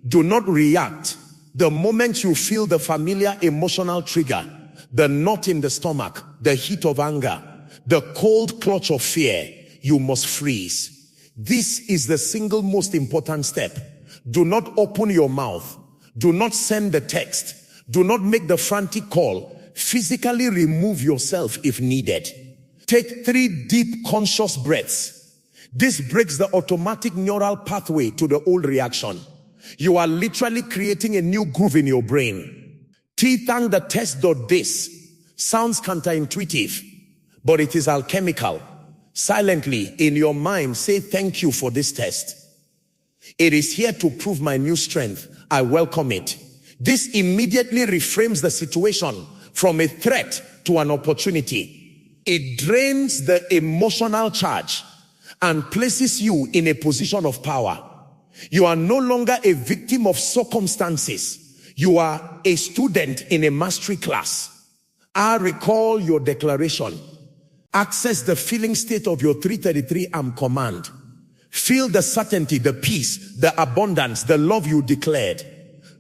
Do not react. The moment you feel the familiar emotional trigger, the knot in the stomach, the heat of anger, the cold clutch of fear, you must freeze. This is the single most important step. Do not open your mouth. Do not send the text. Do not make the frantic call. Physically remove yourself if needed. Take 3 deep conscious breaths. This breaks the automatic neural pathway to the old reaction. You are literally creating a new groove in your brain. Thank the test.this sounds counterintuitive, but it is alchemical. Silently in your mind, say thank you for this test. It is here to prove my new strength. I welcome it. This immediately reframes the situation from a threat to an opportunity. It drains the emotional charge and places you in a position of power. You are no longer a victim of circumstances. You are a student in a mastery class. I recall your declaration. Access the feeling state of your 333 command. Feel the certainty, the peace, the abundance, the love you declared.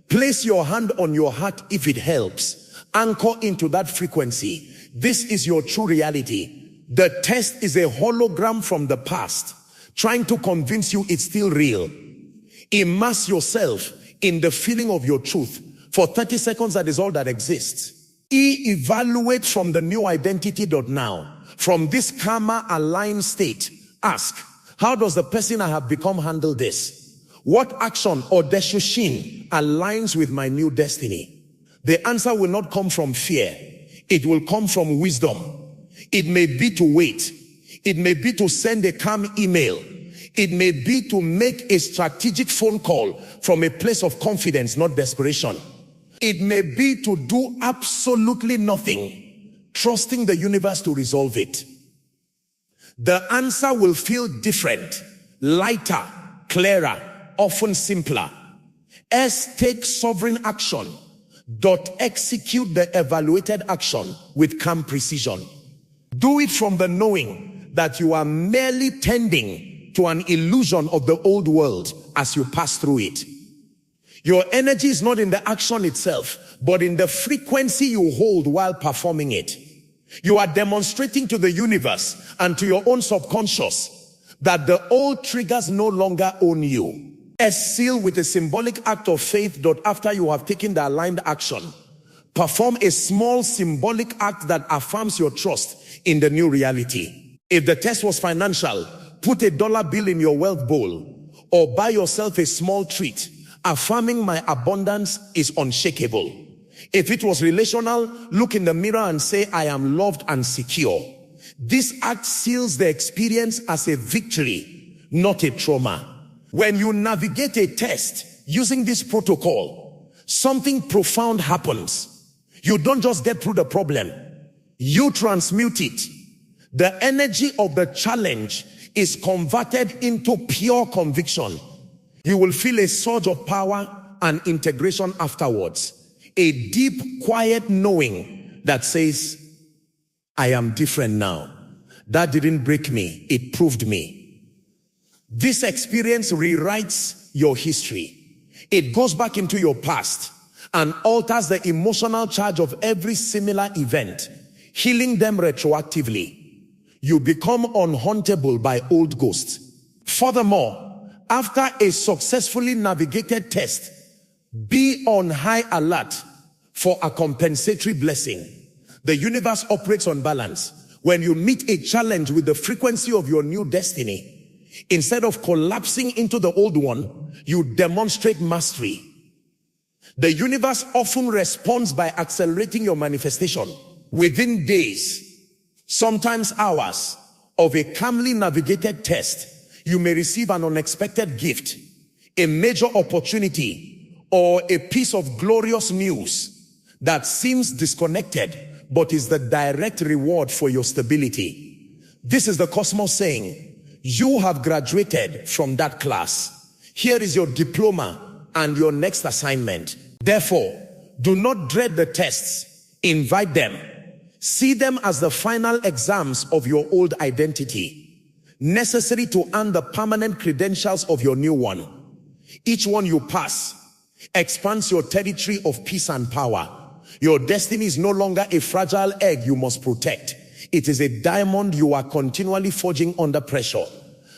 Place your hand on your heart if it helps. Anchor into that frequency. This is your true reality. The test is a hologram from the past, trying to convince you it's still real. Immerse yourself in the feeling of your truth. For 30 seconds, that is all that exists. Evaluate from the new identity.now. From this karma aligned state, ask, how does the person I have become handle this? What action or deshushin aligns with my new destiny? The answer will not come from fear. It will come from wisdom. It may be to wait. It may be to send a calm email. It may be to make a strategic phone call from a place of confidence, not desperation. It may be to do absolutely nothing, trusting the universe to resolve it. The answer will feel different, lighter, clearer, often simpler. S, take sovereign action. Execute the evaluated action with calm precision. Do it from the knowing that you are merely tending to an illusion of the old world as you pass through it. Your energy is not in the action itself, but in the frequency you hold while performing it. You are demonstrating to the universe and to your own subconscious that the old triggers no longer own you. Seal with a symbolic act of faith. After you have taken the aligned action, perform a small symbolic act that affirms your trust in the new reality. If the test was financial, put a dollar bill in your wealth bowl or buy yourself a small treat, affirming my abundance is unshakable. If it was relational, look in the mirror and say, I am loved and secure. This act seals the experience as a victory, not a trauma. When you navigate a test using this protocol, something profound happens. You don't just get through the problem, you transmute it. The energy of the challenge is converted into pure conviction. You will feel a surge of power and integration afterwards. A deep, quiet knowing that says, I am different now. That didn't break me, it proved me. This experience rewrites your history. It goes back into your past and alters the emotional charge of every similar event, healing them retroactively. You become unhauntable by old ghosts. Furthermore, after a successfully navigated test, be on high alert for a compensatory blessing. The universe operates on balance. When you meet a challenge with the frequency of your new destiny, instead of collapsing into the old one, you demonstrate mastery. The universe often responds by accelerating your manifestation. Within days, sometimes hours, of a calmly navigated test, you may receive an unexpected gift. a major opportunity, or a piece of glorious news that seems disconnected, but is the direct reward for your stability. This is the cosmos saying, you have graduated from that class. Here is your diploma and your next assignment. Therefore, do not dread the tests. Invite them. See them as the final exams of your old identity, necessary to earn the permanent credentials of your new one. Each one you pass expands your territory of peace and power. Your destiny is no longer a fragile egg you must protect. It is a diamond you are continually forging under pressure.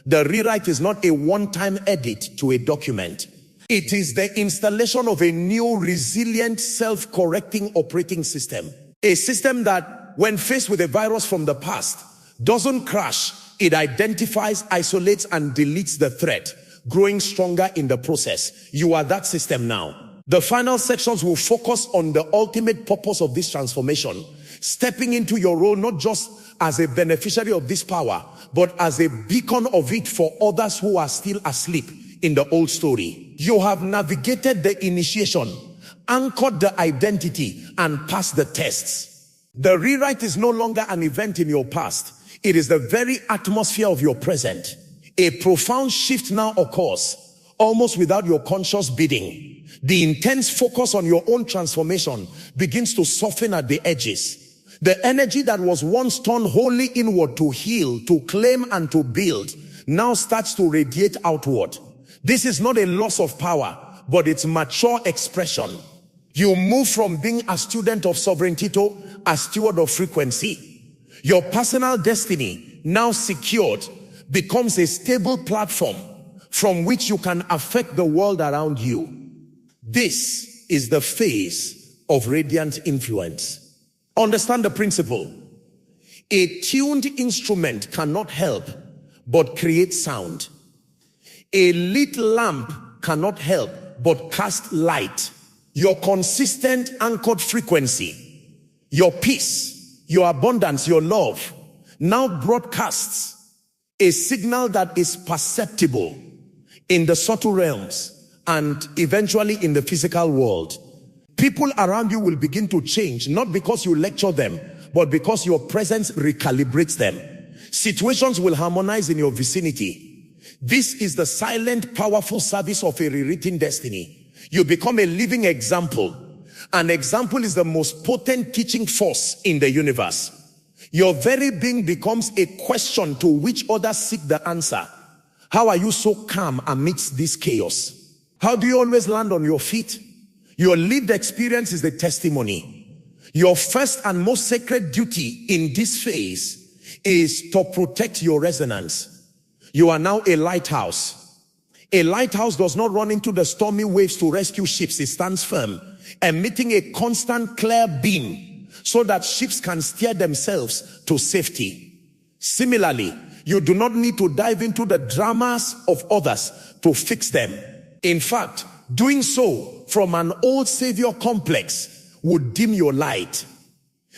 The rewrite is not a one-time edit to a document. It is the installation of a new, resilient, self-correcting operating system. A system that, when faced with a virus from the past, doesn't crash. It identifies, isolates, and deletes the threat, growing stronger in the process. You are that system now. The final sections will focus on the ultimate purpose of this transformation, stepping into your role not just as a beneficiary of this power, but as a beacon of it for others who are still asleep in the old story. You have navigated the initiation, anchored the identity, and passed the tests. The rewrite is no longer an event in your past. It is the very atmosphere of your present. A profound shift now occurs, almost without your conscious bidding. The intense focus on your own transformation begins to soften at the edges. The energy that was once turned wholly inward to heal, to claim, and to build, now starts to radiate outward. This is not a loss of power, but it's mature expression. You move from being a student of sovereignty to a steward of frequency. Your personal destiny, now secured, becomes a stable platform from which you can affect the world around you. This is the phase of radiant influence. Understand the principle. A tuned instrument cannot help but create sound. A lit lamp cannot help but cast light. Your consistent anchored frequency, your peace, your abundance, your love, now broadcasts a signal that is perceptible in the subtle realms and eventually in the physical world. People around you will begin to change, not because you lecture them, but because your presence recalibrates them. Situations will harmonize in your vicinity. This is the silent, powerful service of a rewritten destiny. You become a living example. An example is the most potent teaching force in the universe. Your very being becomes a question to which others seek the answer. How are you so calm amidst this chaos? How do you always land on your feet? Your lived experience is the testimony. Your first and most sacred duty in this phase is to protect your resonance. You are now a lighthouse. A lighthouse does not run into the stormy waves to rescue ships. It stands firm, emitting a constant clear beam so that ships can steer themselves to safety. Similarly, you do not need to dive into the dramas of others to fix them. In fact, doing so from an old savior complex would dim your light.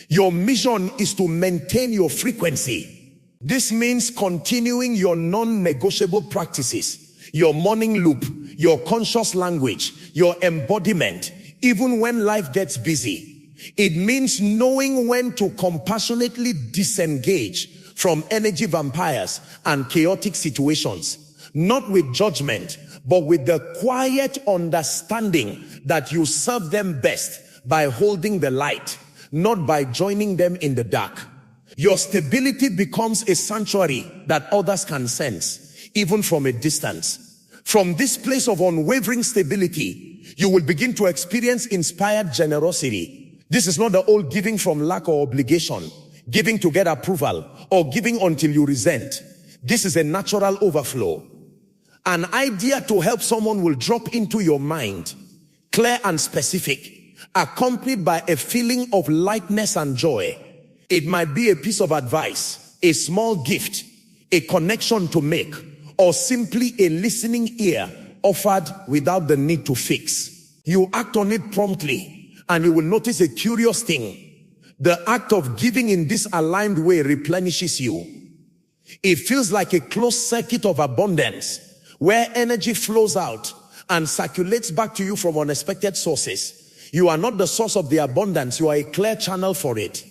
Your mission is to maintain your frequency. This means continuing your non-negotiable practices, your morning loop, your conscious language, your embodiment, even when life gets busy. It means knowing when to compassionately disengage from energy vampires and chaotic situations, not with judgment, but with the quiet understanding that you serve them best by holding the light, not by joining them in the dark. Your stability becomes a sanctuary that others can sense, even from a distance. From this place of unwavering stability, you will begin to experience inspired generosity. This is not the old giving from lack or obligation, giving to get approval, or giving until you resent. This is a natural overflow. An idea to help someone will drop into your mind, clear and specific, accompanied by a feeling of lightness and joy. It might be a piece of advice, a small gift, a connection to make, or simply a listening ear offered without the need to fix. You act on it promptly, and you will notice a curious thing. The act of giving in this aligned way replenishes you. It feels like a closed circuit of abundance, where energy flows out and circulates back to you from unexpected sources. You are not the source of the abundance, you are a clear channel for it.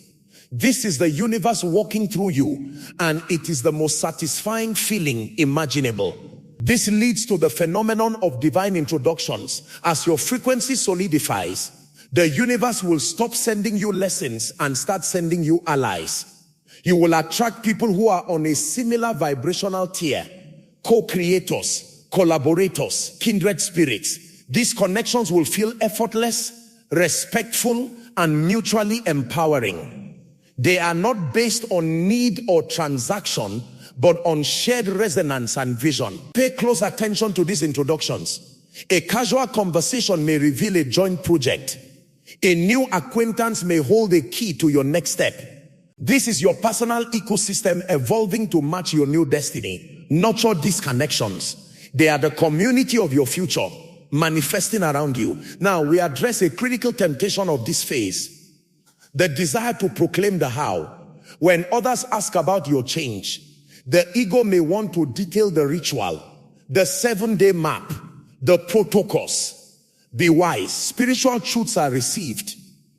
This is the universe walking through you, and it is the most satisfying feeling imaginable. This leads to the phenomenon of divine introductions. As your frequency solidifies, the universe will stop sending you lessons and start sending you allies. You will attract people who are on a similar vibrational tier, co-creators, collaborators, kindred spirits. These connections will feel effortless, respectful, and mutually empowering. They are not based on need or transaction, but on shared resonance and vision. Pay close attention to these introductions. A casual conversation may reveal a joint project. A new acquaintance may hold a key to your next step. This is your personal ecosystem evolving to match your new destiny. Nurture these connections. They are the community of your future, manifesting around you. Now, we address a critical temptation of this phase. The desire to proclaim the how. When others ask about your change, the ego may want to detail the ritual, the 7-day map, the protocols. Be wise. Spiritual truths are received,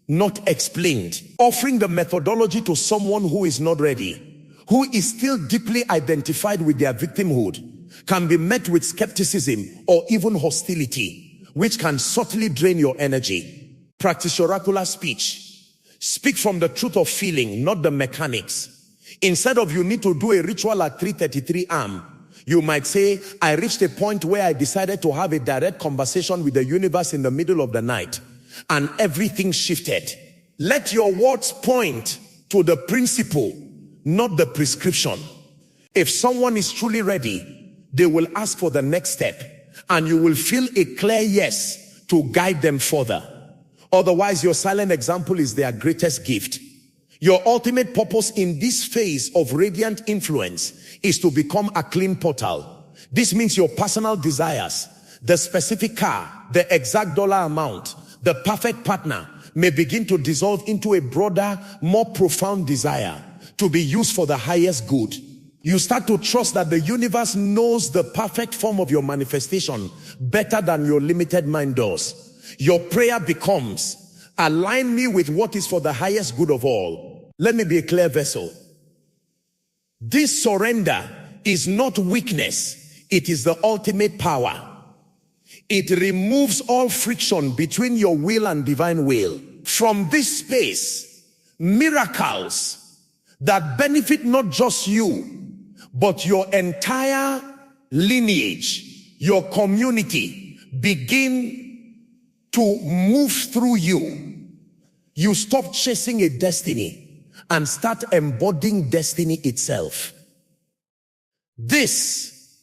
not explained. Offering the methodology to someone who is not ready, who is still deeply identified with their victimhood, can be met with skepticism or even hostility, which can subtly drain your energy. Practice oracular speech. Speak from the truth of feeling, not the mechanics. Instead of you need to do a ritual at 3:33 am, you might say, I reached a point where I decided to have a direct conversation with the universe in the middle of the night, and everything shifted. Let your words point to the principle, not the prescription. If someone is truly ready, they will ask for the next step, and you will feel a clear yes to guide them further. Otherwise, your silent example is their greatest gift. Your ultimate purpose in this phase of radiant influence is to become a clean portal. This means your personal desires, the specific car, the exact dollar amount, the perfect partner may begin to dissolve into a broader, more profound desire to be used for the highest good. You start to trust that the universe knows the perfect form of your manifestation better than your limited mind does. Your prayer becomes, align me with what is for the highest good of all. Let me be a clear vessel. This surrender is not weakness, it is the ultimate power. It removes all friction between your will and divine will. From this space, miracles that benefit not just you, but your entire lineage, your community, begin to move through you. You stop chasing a destiny and start embodying destiny itself. This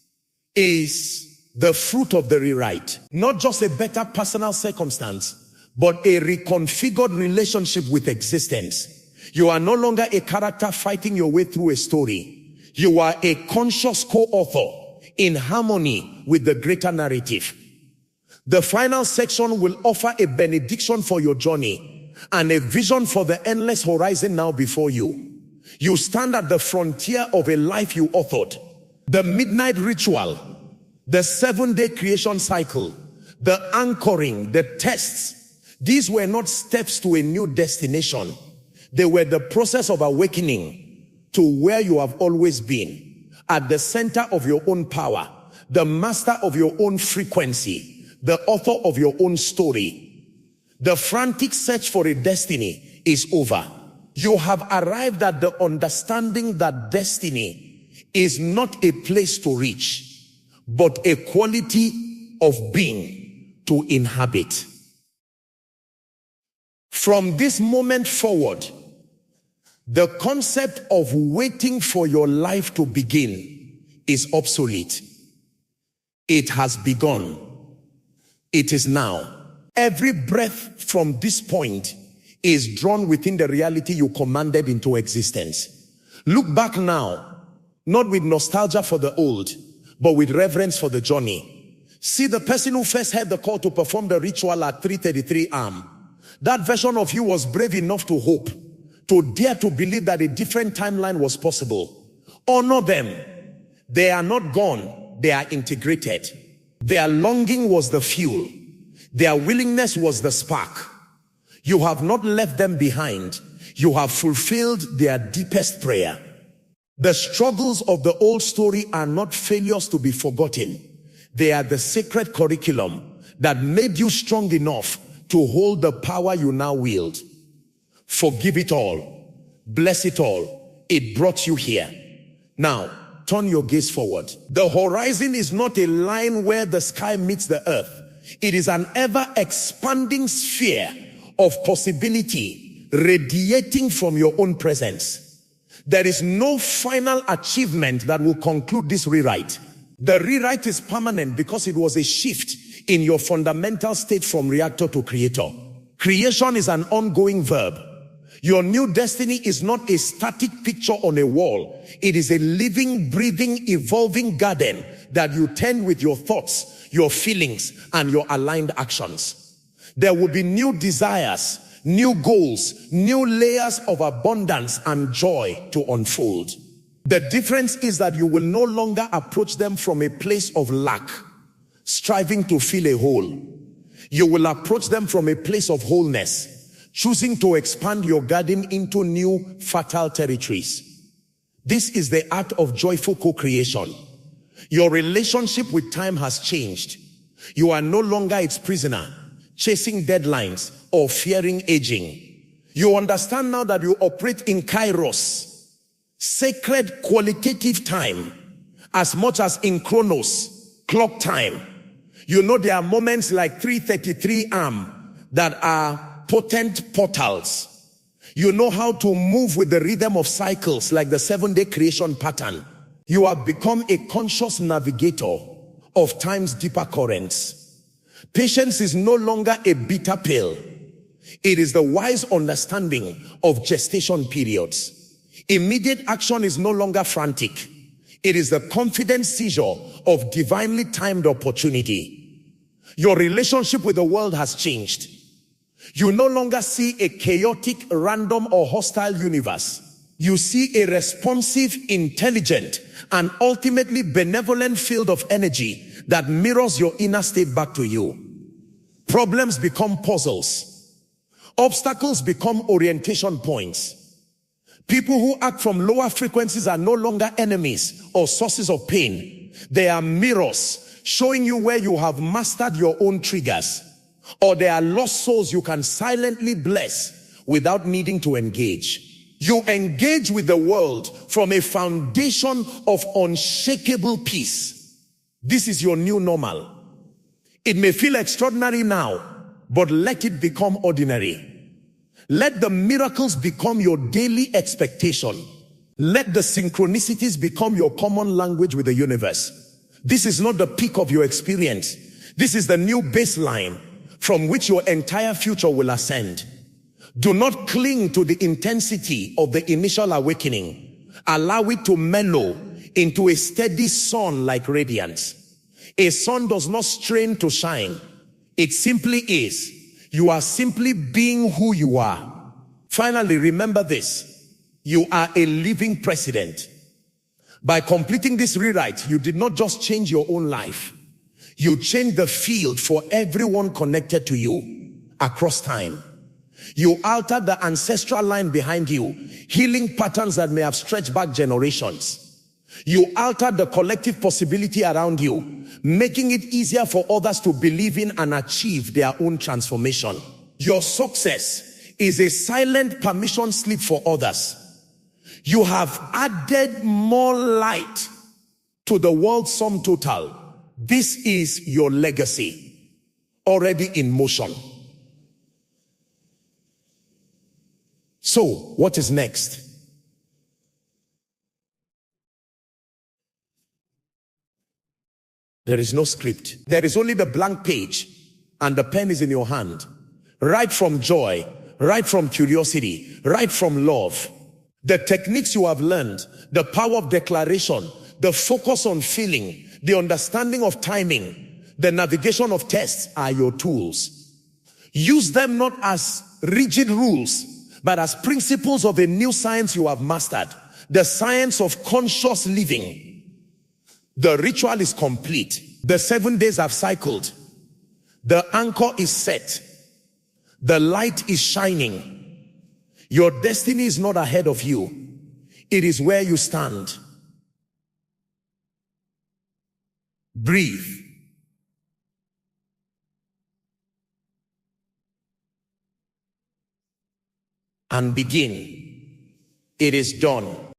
is the fruit of the rewrite. Not just a better personal circumstance, but a reconfigured relationship with existence. You are no longer a character fighting your way through a story. You are a conscious co-author in harmony with the greater narrative. The final section will offer a benediction for your journey and a vision for the endless horizon now before you. You stand at the frontier of a life you authored. The midnight ritual, the 7-day creation cycle, the anchoring, the tests, these were not steps to a new destination. They were the process of awakening to where you have always been, at the center of your own power, the master of your own frequency, the author of your own story. The frantic search for a destiny is over. You have arrived at the understanding that destiny is not a place to reach, but a quality of being to inhabit. From this moment forward, the concept of waiting for your life to begin is obsolete. It has begun. It is now. Every breath from this point is drawn within the reality you commanded into existence. Look back now, not with nostalgia for the old, but with reverence for the journey. See the person who first heard the call to perform the ritual at 3:33 am. That version of you was brave enough to hope, to dare to believe that a different timeline was possible. Honor them. They are not gone, they are integrated. Their longing was the fuel. Their willingness was the spark. You have not left them behind. You have fulfilled their deepest prayer. The struggles of the old story are not failures to be forgotten. They are the sacred curriculum that made you strong enough to hold the power you now wield. Forgive it all. Bless it all. It brought you here. Now, turn your gaze forward. The horizon is not a line where the sky meets the earth. It is an ever-expanding sphere of possibility radiating from your own presence. There is no final achievement that will conclude this rewrite. The rewrite is permanent because it was a shift in your fundamental state from reactor to creator. Creation is an ongoing verb. Your new destiny is not a static picture on a wall. It is a living, breathing, evolving garden that you tend with your thoughts, your feelings, and your aligned actions. There will be new desires, new goals, new layers of abundance and joy to unfold. The difference is that you will no longer approach them from a place of lack, striving to fill a hole. You will approach them from a place of wholeness, choosing to expand your garden into new fertile territories. This is the art of joyful co-creation. Your relationship with time has changed. You are no longer its prisoner, chasing deadlines or fearing aging. You understand now that you operate in kairos, sacred qualitative time, as much as in chronos, clock time. You know there are moments like 3:33 AM that are potent portals. You know how to move with the rhythm of cycles like the 7-day creation pattern. You have become a conscious navigator of time's deeper currents. Patience is no longer a bitter pill. It is the wise understanding of gestation periods. Immediate action is no longer frantic. It is the confident seizure of divinely timed opportunity. Your relationship with the world has changed. You no longer see a chaotic, random, or hostile universe. You see a responsive, intelligent, and ultimately benevolent field of energy that mirrors your inner state back to you. Problems become puzzles. Obstacles become orientation points. People who act from lower frequencies are no longer enemies or sources of pain. They are mirrors showing you where you have mastered your own triggers, or they are lost souls you can silently bless without needing to engage. You engage with the world from a foundation of unshakable peace. This is your new normal. It may feel extraordinary now, but let it become ordinary. Let the miracles become your daily expectation. Let the synchronicities become your common language with the universe. This is not the peak of your experience. This is the new baseline from which your entire future will ascend. Do not cling to the intensity of the initial awakening. Allow it to mellow into a steady sun-like radiance. A sun does not strain to shine. It simply is. You are simply being who you are. Finally, remember this. You are a living precedent. By completing this rewrite, you did not just change your own life. You changed the field for everyone connected to you across time. You altered the ancestral line behind you, healing patterns that may have stretched back generations. You altered the collective possibility around you, making it easier for others to believe in and achieve their own transformation. Your success is a silent permission slip for others. You have added more light to the world's sum total. This is your legacy, already in motion. So, what is next? There is no script. There is only the blank page, and the pen is in your hand. Write from joy, write from curiosity, write from love. The techniques you have learned, the power of declaration, the focus on feeling, the understanding of timing, the navigation of tests are your tools. Use them not as rigid rules, but as principles of a new science you have mastered, the science of conscious living. The ritual is complete. The 7 days have cycled. The anchor is set. The light is shining. Your destiny is not ahead of you. It is where you stand. Breathe. And begin. It is done.